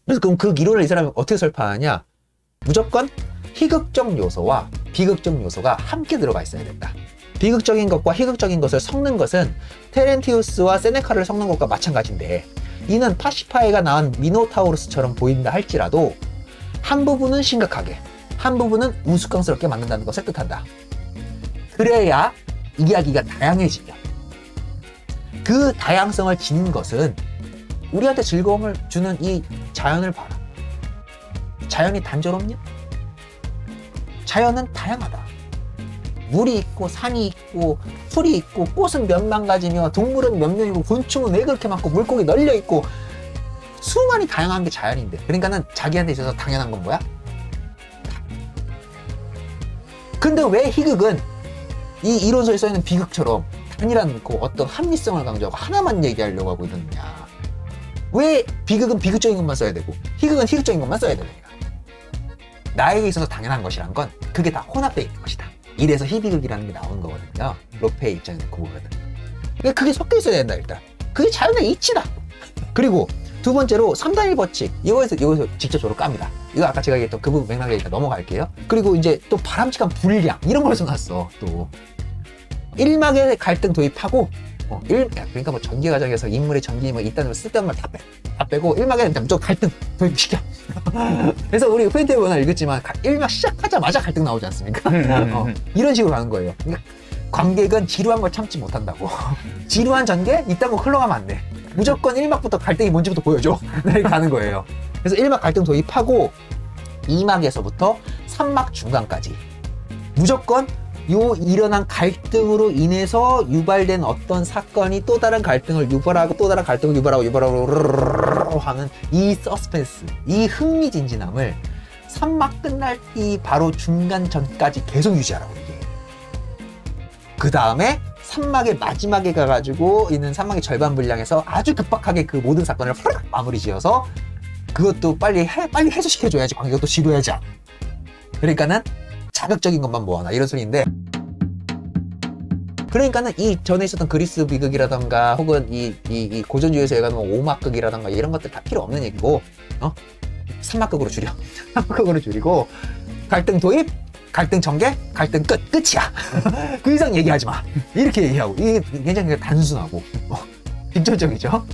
그럼 그 이론을 이 사람이 어떻게 설파하냐? 무조건 희극적 요소와 비극적 요소가 함께 들어가 있어야 된다. 비극적인 것과 희극적인 것을 섞는 것은 테렌티우스와 세네카를 섞는 것과 마찬가지인데, 이는 파시파에가 낳은 미노타우루스처럼 보인다 할지라도 한 부분은 심각하게, 한 부분은 우스꽝스럽게 만든다는 것을 뜻한다. 그래야 이야기가 다양해지며, 그 다양성을 지닌 것은 우리한테 즐거움을 주는 이 자연을 봐라. 자연이 단조롭냐? 자연은 다양하다. 물이 있고 산이 있고 풀이 있고 꽃은 몇만 가지며 동물은 몇 명이고 곤충은 왜 그렇게 많고 물고기 널려 있고 수많이 다양한 게 자연인데, 그러니까는 자기한테 있어서 당연한 건 뭐야? 근데 왜 희극은 이 이론서에 써있는 비극처럼 단일한 그 어떤 합리성을 강조하고 하나만 얘기하려고 하고 이러느냐? 왜 비극은 비극적인 것만 써야 되고 희극은 희극적인 것만 써야 되느냐? 나에게 있어서 당연한 것이란 건 그게 다 혼합되어 있는 것이다. 이래서 희비극이라는 게 나오는 거거든요. 로페의 입장에서 그 보면은. 그러니까 그게 섞여 있어야 된다, 일단. 그게 자연의 이치다. 그리고 두 번째로 3단일 법칙. 이거에서 직접적으로 깝니다. 이거 아까 제가 얘기했던 그 부분 맥락에 일단 넘어갈게요. 그리고 이제 또 바람직한 분량. 이런 걸 써놨어, 또. 1막의 갈등 도입하고, 그러니까 뭐 전개 과정에서 인물의 전기 뭐 이딴 쓸데없는 말 다 빼고 1막에 무조건 갈등 도입시켜. 그래서 우리 후엔테文을 읽었지만 1막 시작하자마자 갈등 나오지 않습니까? 이런 식으로 가는 거예요. 그러니까 관객은 지루한 걸 참지 못한다고. 지루한 전개? 이딴 거 흘러가면 안 돼. 무조건 1막부터 갈등이 뭔지부터 보여줘. 이렇게 가는 거예요. 그래서 1막 갈등 도입하고 2막에서부터 3막 중간까지 무조건 요 일어난 갈등으로 인해서 유발된 어떤 사건이 또 다른 갈등을 유발하고 또 다른 갈등을 유발하고 하는 이 서스펜스, 이 흥미진진함을 3막 끝날 이 바로 중간 전까지 계속 유지하라고 얘기해요. 그 다음에 3막의 마지막에 가가지고 있는 3막의 절반 분량에서 아주 급박하게 그 모든 사건을 마무리 지어서 그것도 빨리 해소시켜줘야지 관객도 지루하지 않아. 그러니까는 자극적인 것만 모아놔 이런 소리인데, 그러니까는 이 전에 있었던 그리스 비극이라던가 혹은 이 고전주의에서 얘기하는 오막극이라던가 이런 것들 다 필요 없는 얘기고, 삼막극으로 줄여. 삼막극으로 줄이고, 갈등 도입, 갈등 전개, 갈등 끝이야. 그 이상 얘기하지 마. 이렇게 얘기하고, 이게 굉장히 단순하고 직접적이죠.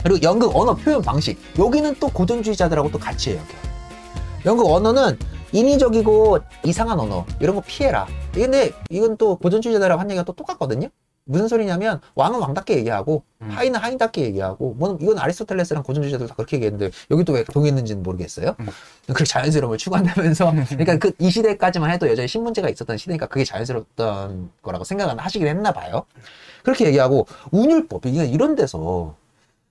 그리고 연극 언어 표현 방식, 여기는 또 고전주의자들하고 또 같이 해요. 연극 언어는 인위적이고 이상한 언어 이런 거 피해라. 근데 이건 또 고전주의자들하고 한 얘기가 또 똑같거든요. 무슨 소리냐면 왕은 왕답게 얘기하고 하인은 하인답게 얘기하고, 뭐 이건 아리스토텔레스랑 고전주의자들 다 그렇게 얘기했는데 여기도 왜 동의했는지는 모르겠어요. 그 자연스러움을 추구한다면서 그러니까 그 이 시대까지만 해도 여전히 신문제가 있었던 시대니까 그게 자연스러웠던 거라고 생각은 하시긴 했나 봐요. 그렇게 얘기하고, 운율법 이런 데서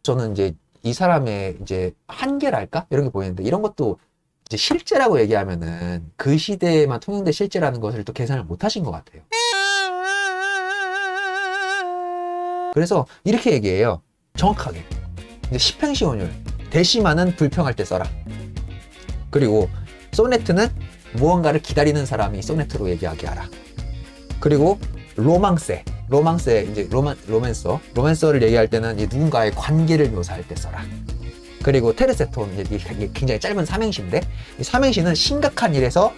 저는 이제 이 사람의 이제 한계랄까 이런 게 보이는데, 이런 것도 이제 실제라고 얘기하면은 그 시대에만 통용된 실제라는 것을 또 계산을 못 하신 것 같아요. 그래서 이렇게 얘기해요. 정확하게. 이제 십행시온율. 대시마는 불평할 때 써라. 그리고 소네트는 무언가를 기다리는 사람이 소네트로 얘기하게 하라. 그리고 로망세 이제 로맨서를 얘기할 때는 이제 누군가의 관계를 묘사할 때 써라. 그리고 테르세톤, 이게 굉장히 짧은 삼행시인데, 이 삼행시는 심각한 일에서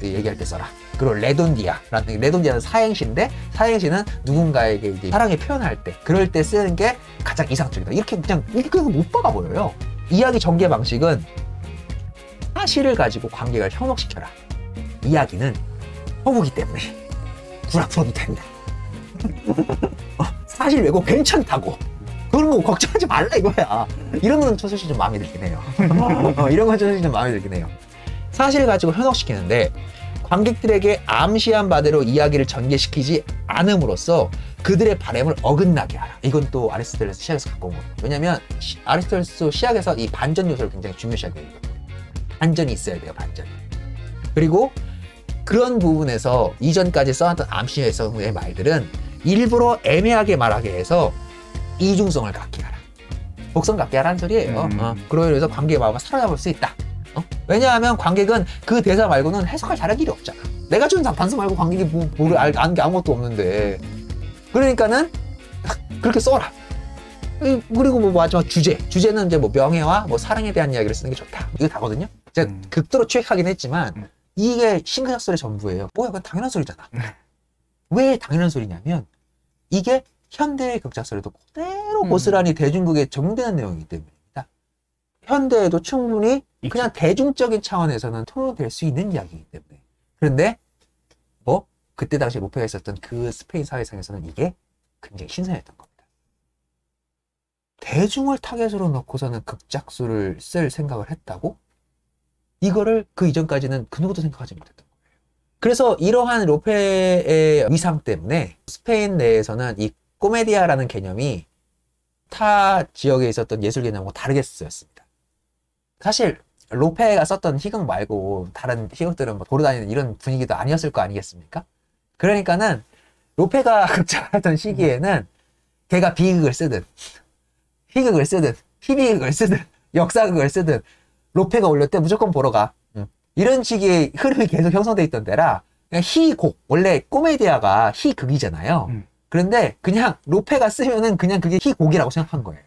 얘기할 때 써라. 그리고 레돈디아는 사행시인데, 사행시는 누군가에게 이제 사랑을 표현할 때, 그럴 때 쓰는 게 가장 이상적이다. 이렇게 그냥 못 박아 보여요. 이야기 전개 방식은 사실을 가지고 관계를 현혹시켜라. 이야기는 허구기 때문에 구라풀어도 된다. 사실 왜곡 괜찮다고. 그런 거 걱정하지 말라 이거야. 이런 건 솔직히 좀 마음에 들긴 해요. 이런 건 솔직히 좀 마음에 들긴 해요. 사실을 가지고 현혹시키는데, 관객들에게 암시한 바대로 이야기를 전개시키지 않음으로써 그들의 바램을 어긋나게 하라. 이건 또 아리스토텔레스 시작에서 갖고 온 거예요. 왜냐면 아리스토텔레스 시작에서 이 반전 요소를 굉장히 중요시하게 돼요. 반전이 있어야 돼요, 반전. 그리고 그런 부분에서 이전까지 써왔던 암시에서의 말들은 일부러 애매하게 말하게 해서 이중성을 갖게 하라. 복선 갖게 하라는 소리예요. 그러고 해서 관객의 마음을 사로잡을 수 있다. 왜냐하면 관객은 그 대사 말고는 해석할 다른 길이 없잖아. 내가 준 단서 말고 관객이 뭐를 아는 게 아무것도 없는데. 그러니까는 그렇게 써라. 그리고 뭐 마지막 주제는 이제 뭐 명예와 뭐 사랑에 대한 이야기를 쓰는 게 좋다. 이거 다거든요. 제가 극도로 취약하긴 했지만 이게 신근작설의 전부예요. 뭐야, 그건 당연한 소리잖아. 왜 당연한 소리냐면 이게 현대의 극작설에도 그대로 고스란히 대중극에 적용되는 내용이기 때문입니다. 현대에도 충분히 그냥 대중적인 차원에서는 통용될 수 있는 이야기이기 때문에. 그런데 뭐 그때 당시 로페가 있었던 그 스페인 사회상에서는 이게 굉장히 신선했던 겁니다. 대중을 타겟으로 놓고서는 극작술을 쓸 생각을 했다고? 이거를 그 이전까지는 그 누구도 생각하지 못했던 거예요. 그래서 이러한 로페의 위상 때문에 스페인 내에서는 이 코메디아라는 개념이 타 지역에 있었던 예술 개념하고 다르게 쓰였습니다. 사실 로페가 썼던 희극 말고 다른 희극들은 뭐 돌아다니는 이런 분위기도 아니었을 거 아니겠습니까? 그러니까는 로페가 극작하던 시기에는 걔가 비극을 쓰든 희극을 쓰든 희비극을 쓰든 역사극을 쓰든 로페가 올릴 때 무조건 보러 가. 이런 식의 흐름이 계속 형성돼 있던 데라 그냥 희곡, 원래 코메디아가 희극이잖아요. 그런데 그냥 로페가 쓰면은 그냥 그게 희곡이라고 생각한 거예요.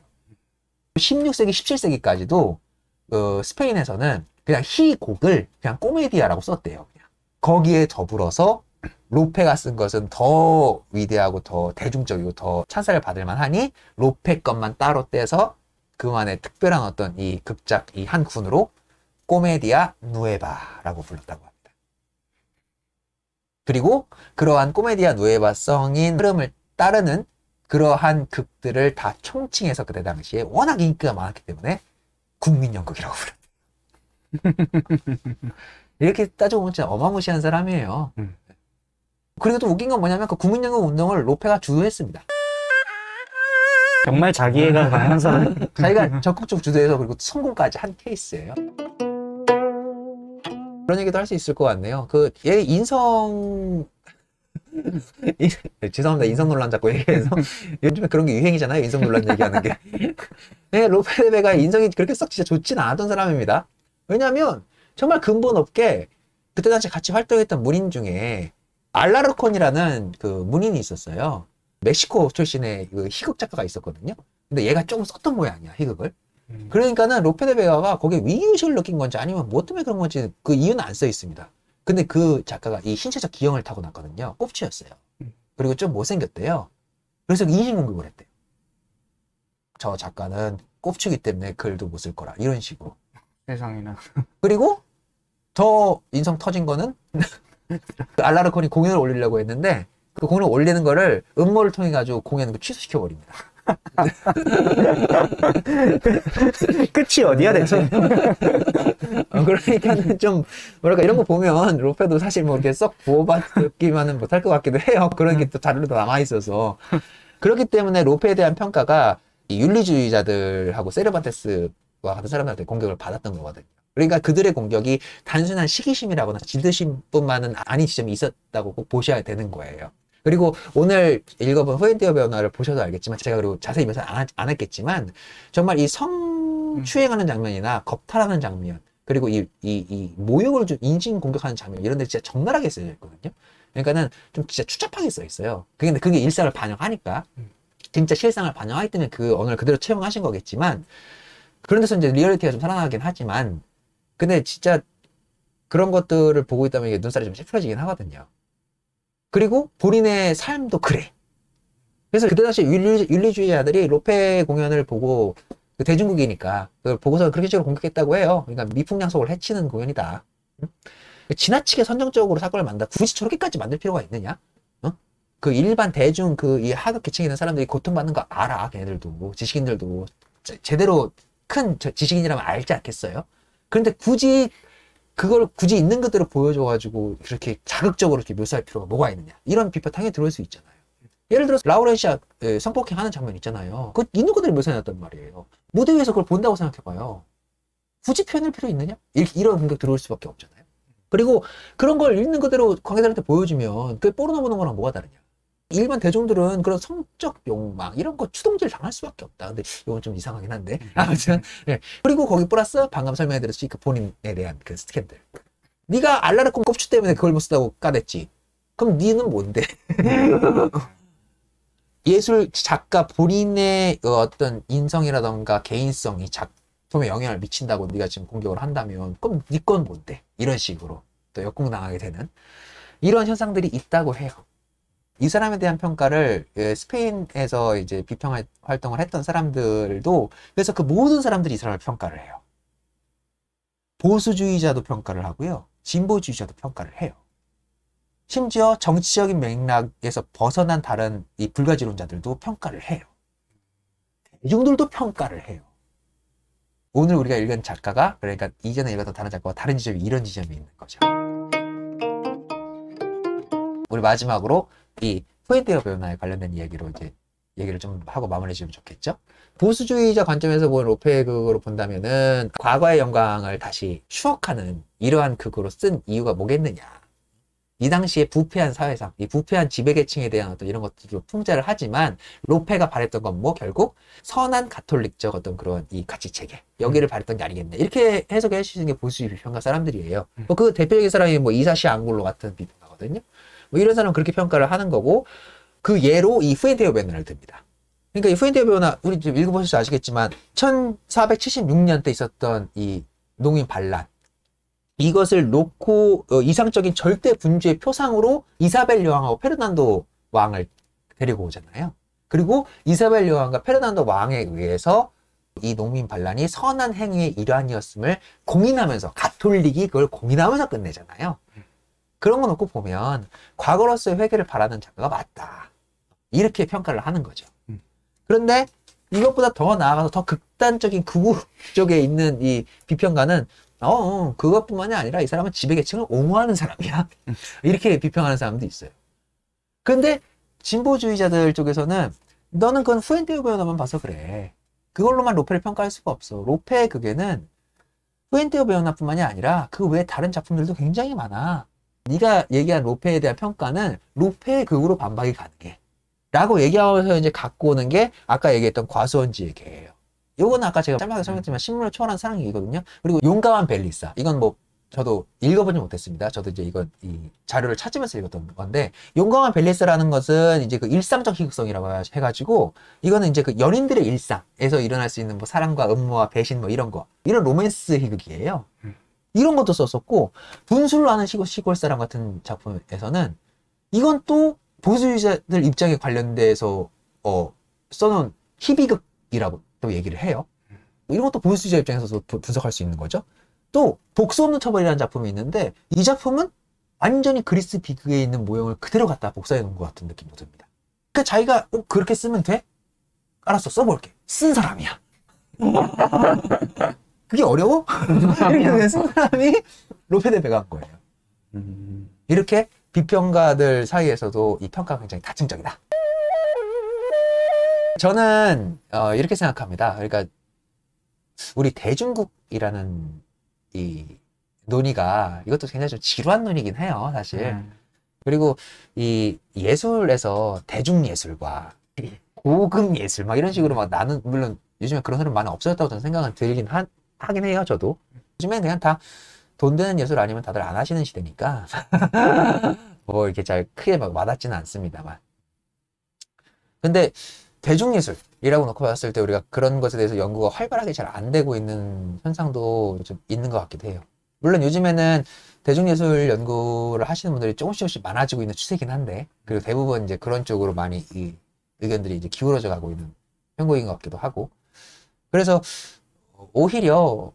16세기, 17세기까지도 스페인에서는 그냥 희곡을 그냥 코메디아라고 썼대요. 그냥. 거기에 더불어서 로페가 쓴 것은 더 위대하고 더 대중적이고 더 찬사를 받을 만하니 로페 것만 따로 떼서 그만의 특별한 어떤 이 극작 이 한 군으로 코메디아 누에바라고 불렀다고 합니다. 그리고 그러한 코메디아 누에바성인 흐름을 따르는 그러한 극들을 다 총칭해서 그때 당시에 워낙 인기가 많았기 때문에 국민연극이라고 불렀대요. 이렇게 따져보면 진짜 어마무시한 사람이에요. 그리고 또 웃긴 건 뭐냐면 그 국민연극 운동을 로페가 주도했습니다. 정말 자기애가 강한 사람. 자기가 적극적으로 주도해서 그리고 성공까지 한 케이스예요. 그런 얘기도 할 수 있을 것 같네요. 얘 죄송합니다. 인성 논란 자꾸 얘기해서. 요즘에 그런 게 유행이잖아요. 인성 논란 얘기하는 게. 네, 로페 데베가 인성이 그렇게 썩 진짜 좋진 않았던 사람입니다. 왜냐면 정말 근본 없게 그때 당시 같이 활동했던 문인 중에 알라르콘이라는 그 문인이 있었어요. 멕시코 출신의 그 희극 작가가 있었거든요. 근데 얘가 조금 썼던 모양이야, 희극을. 그러니까는 로페 데 베가가 거기에 위기의식을 느낀 건지 아니면 뭐 때문에 그런 건지 그 이유는 안 써 있습니다. 근데 그 작가가 이 신체적 기형을 타고났거든요. 꼽치였어요. 그리고 좀 못생겼대요. 그래서 인신공격을 했대요. 저 작가는 꼽치기 때문에 글도 못 쓸 거라. 이런 식으로. 세상에나. 그리고 더 인성 터진 거는 그 알라르콘이 공연을 올리려고 했는데 그 공연을 올리는 거를 음모를 통해 가지고 공연을 취소시켜 버립니다. 끝이 어디야 대체? 그러니까는 좀 뭐랄까 이런 거 보면 로페도 사실 뭐 이렇게 썩 부어받기만은 못할 것 같기도 해요. 그런 게 또 자료도 남아 있어서 그렇기 때문에 로페에 대한 평가가 이 윤리주의자들하고 세르반테스와 같은 사람들한테 공격을 받았던 거거든요. 그러니까 그들의 공격이 단순한 시기심이라거나 지드심뿐만은 아닌 지점이 있었다고 꼭 보셔야 되는 거예요. 그리고 오늘 읽어본 후엔티어 변화를 보셔도 알겠지만 제가 그리고 자세히 묘사 안 했겠지만 정말 이 성추행하는 장면이나 겁탈하는 장면 그리고 이 모욕을 좀 인신 공격하는 장면 이런 데 진짜 적나라하게 쓰여 있거든요. 그러니까는 좀 진짜 추잡하게 써 있어요. 근데 그게 일상을 반영하니까 진짜 실상을 반영하기 때문에 그 언어를 그대로 채용하신 거겠지만 그런 데서 이제 리얼리티가 좀 살아나긴 하지만 근데 진짜 그런 것들을 보고 있다면 이게 눈살이 좀 찌푸려지긴 하거든요. 그리고 본인의 삶도 그래. 그래서 그때 당시 윤리주의자들이 로페 공연을 보고 그 대중국이니까 그걸 보고서 그렇게 식으로 공격했다고 해요. 그러니까 미풍양속을 해치는 공연이다. 응? 지나치게 선정적으로 사건을 만든다. 굳이 저렇게까지 만들 필요가 있느냐? 어? 그 일반 대중 그 이 하급 계층에 있는 사람들이 고통받는 거 알아. 걔네들도 지식인들도 제대로 큰 지식인이라면 알지 않겠어요? 그런데 그걸 굳이 있는 그대로 보여줘가지고 그렇게 자극적으로 이렇게 묘사할 필요가 뭐가 있느냐 이런 비판 당연히 들어올 수 있잖아요. 예를 들어서 라우렌시아 성폭행하는 장면 있잖아요. 그거 있는 그대로 묘사해놨단 말이에요. 무대 위에서 그걸 본다고 생각해봐요. 굳이 표현할 필요 있느냐? 이런 공격 들어올 수밖에 없잖아요. 그리고 그런 걸 있는 그대로 관계자한테 보여주면 그 포르노 보는 거랑 뭐가 다르냐? 일반 대중들은 그런 성적 욕망 이런 거 추동질 당할 수밖에 없다. 근데 이건 좀 이상하긴 한데 아무튼 네. 그리고 거기 플러스 방금 설명해드렸듯이 그 본인에 대한 그 스캔들. 네가 알라르콘 꼽추 때문에 그걸 못 쓰다고 까댔지. 그럼 니는 뭔데? 예술 작가 본인의 어떤 인성이라던가 개인성이 작품에 영향을 미친다고 네가 지금 공격을 한다면 그럼 네 건 뭔데? 이런 식으로 또 역공당하게 되는 이런 현상들이 있다고 해요. 이 사람에 대한 평가를 스페인에서 이제 비평 활동을 했던 사람들도 그래서 그 모든 사람들이 이 사람을 평가를 해요. 보수주의자도 평가를 하고요. 진보주의자도 평가를 해요. 심지어 정치적인 맥락에서 벗어난 다른 이 불가지론자들도 평가를 해요. 대중들도 평가를 해요. 오늘 우리가 읽은 작가가 그러니까 이전에 읽었던 다른 작가와 다른 지점이 이런 지점이 있는 거죠. 우리 마지막으로 이 후엔티어 변화에 관련된 이야기로 이제 얘기를 좀 하고 마무리 지으면 좋겠죠. 보수주의자 관점에서 본 로페의 극으로 본다면은 과거의 영광을 다시 추억하는 이러한 극으로 쓴 이유가 뭐겠느냐. 이 당시에 부패한 사회상, 이 부패한 지배계층에 대한 어떤 이런 것들도 풍자를 하지만 로페가 바랬던 건 뭐 결국 선한 가톨릭적 어떤 그런 이 가치 체계 여기를 바랬던 게 아니겠네. 이렇게 해석해 주시는 게 보수주의 비평가 사람들이에요. 그 대표적인 사람이 뭐 이사시 앙골로 같은 비평가거든요. 뭐 이런 사람은 그렇게 평가를 하는 거고 그 예로 이 후엔티어 변화를 듭니다. 그러니까 이 후엔티어 변화 우리 좀 읽어보셔서 아시겠지만 1476년 때 있었던 이 농민 반란 이것을 놓고 이상적인 절대 분주의 표상으로 이사벨 여왕하고 페르난도 왕을 데리고 오잖아요. 그리고 이사벨 여왕과 페르난도 왕에 의해서 이 농민 반란이 선한 행위의 일환이었음을 공인하면서 가톨릭이 그걸 공인하면서 끝내잖아요. 그런 거 놓고 보면 과거로서의 회개를 바라는 작가가 맞다. 이렇게 평가를 하는 거죠. 그런데 이것보다 더 나아가서 더 극단적인 극우 쪽에 있는 이 비평가는 그것뿐만이 아니라 이 사람은 지배계층을 옹호하는 사람이야. 이렇게 비평하는 사람도 있어요. 그런데 진보주의자들 쪽에서는 너는 그건 후엔티어 변화만 봐서 그래. 그걸로만 로페를 평가할 수가 없어. 로페의 극에는 후엔티어 변화뿐만이 아니라 그 외에 다른 작품들도 굉장히 많아. 네가 얘기한 로페에 대한 평가는 로페의 극으로 반박이 가능해. 라고 얘기하면서 이제 갖고 오는 게 아까 얘기했던 과수원지의 개예요. 요거는 아까 제가 짤막하게 설명했지만 신문을 초월한 사랑이거든요. 그리고 용감한 벨리사. 이건 뭐 저도 읽어보지 못했습니다. 저도 이제 이 자료를 찾으면서 읽었던 건데, 용감한 밸런스라는 것은 이제 그 일상적 희극성이라고 해가지고, 이거는 이제 그 연인들의 일상에서 일어날 수 있는 뭐 사랑과 음모와 배신 뭐 이런 거, 이런 로맨스 희극이에요. 이런 것도 썼었고, 분수를 아는 시골 사람 같은 작품에서는 이건 또 보수주의자들 입장에 관련돼서 써놓은 희비극이라고 또 얘기를 해요. 이런 것도 보수주의자 입장에서도 분석할 수 있는 거죠. 또 복수 없는 처벌이라는 작품이 있는데, 이 작품은 완전히 그리스 비극에 있는 모형을 그대로 갖다 복사해 놓은 것 같은 느낌도 듭니다. 그러니까 자기가 그렇게 쓰면 돼? 알았어, 써볼게. 쓴 사람이야. 그게 어려워? 이렇게 쓴 사람이 로페 데 베가인 거예요. 이렇게 비평가들 사이에서도 이 평가가 굉장히 다층적이다. 저는 이렇게 생각합니다. 그러니까 우리 대중국이라는 이 논의가, 이것도 굉장히 좀 지루한 논의긴 해요, 사실. 그리고 이 예술에서 대중예술과 고급 예술 막 이런 식으로 막 나는, 물론 요즘에 그런 사람 많이 없어졌다고 저는 생각은 들긴 하긴 해요, 저도. 요즘엔 그냥 다 돈 되는 예술 아니면 다들 안 하시는 시대니까 뭐 이렇게 잘 크게 막 와닿지는 않습니다만. 근데 대중예술이라고 놓고 봤을 때 우리가 그런 것에 대해서 연구가 활발하게 잘 안 되고 있는 현상도 좀 있는 것 같기도 해요. 물론 요즘에는 대중예술 연구를 하시는 분들이 조금씩 많아지고 있는 추세긴 한데, 그리고 대부분 이제 그런 쪽으로 많이 이 의견들이 이제 기울어져 가고 있는 편곡인 것 같기도 하고. 그래서 오히려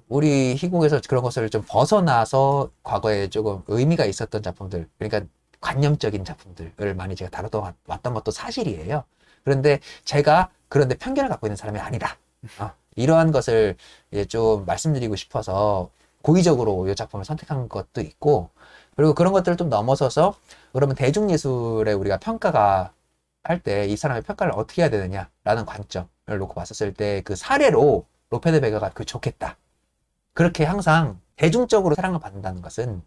우리 희곡에서 그런 것을 좀 벗어나서 과거에 조금 의미가 있었던 작품들, 그러니까 관념적인 작품들을 많이 제가 다루어 왔던 것도 사실이에요. 그런데 제가 그런데 편견을 갖고 있는 사람이 아니다. 이러한 것을 이제 좀 말씀드리고 싶어서 고의적으로 이 작품을 선택한 것도 있고, 그리고 그런 것들을 좀 넘어서서 그러면 대중예술에 우리가 평가가 할 때 이 사람의 평가를 어떻게 해야 되느냐라는 관점을 놓고 봤었을 때 그 사례로 로페 데 베가가 좋겠다. 그렇게 항상 대중적으로 사랑을 받는다는 것은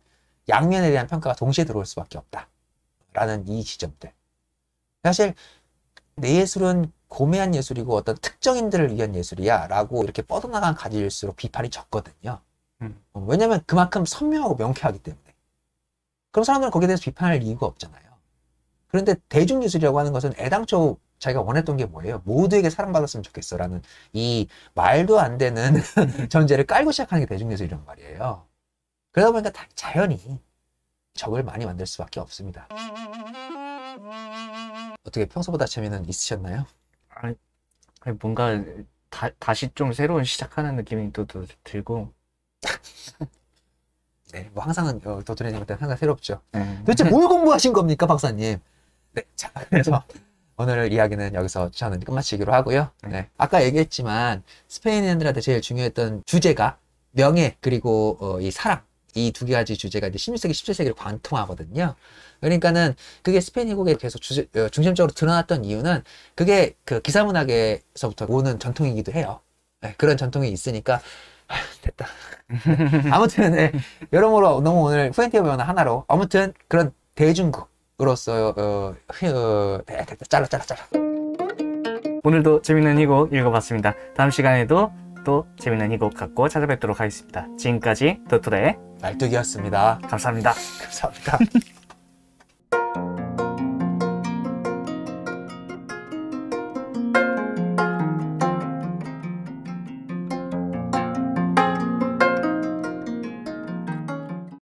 양면에 대한 평가가 동시에 들어올 수밖에 없다. 라는 이 지점들. 사실 내 예술은 고매한 예술이고 어떤 특정인들을 위한 예술이야 라고 이렇게 뻗어나간 가지일수록 비판이 적거든요. 왜냐면 그만큼 선명하고 명쾌하기 때문에. 그럼 사람들은 거기에 대해서 비판할 이유가 없잖아요. 그런데 대중예술이라고 하는 것은 애당초 자기가 원했던 게 뭐예요? 모두에게 사랑받았으면 좋겠어 라는 이 말도 안 되는 전제를 깔고 시작하는 게 대중예술이란 말이에요. 그러다 보니까 자연히 적을 많이 만들 수밖에 없습니다. 어떻게 평소보다 재미는 있으셨나요? 아니, 뭔가 다시 좀 새로운 시작하는 느낌이 또 들고. 네, 뭐 항상은 도토리님 때는 항상 새롭죠. 네. 도대체 뭘 공부하신 겁니까, 박사님? 네, 자, 그래서 오늘 이야기는 여기서 저는 끝마치기로 하고요. 네, 아까 얘기했지만 스페인인들한테 제일 중요했던 주제가 명예 그리고 이 사랑, 이 두 가지 주제가 이제 16세기, 17세기를 관통하거든요. 그러니까는 그게 스페인 희곡에 계속 중심적으로 드러났던 이유는 그게 그 기사문학에서부터 오는 전통이기도 해요. 네, 그런 전통이 있으니까 됐다. 아무튼 네, 여러모로 너무 오늘 후엔티어 배우는 하나로 아무튼 그런 대중극으로서 됐다. 잘라. 오늘도 재밌는 희곡 읽어봤습니다. 다음 시간에도 또 재밌는 희곡 갖고 찾아뵙도록 하겠습니다. 지금까지 도토레 말뚝이었습니다. 감사합니다. 감사합니다.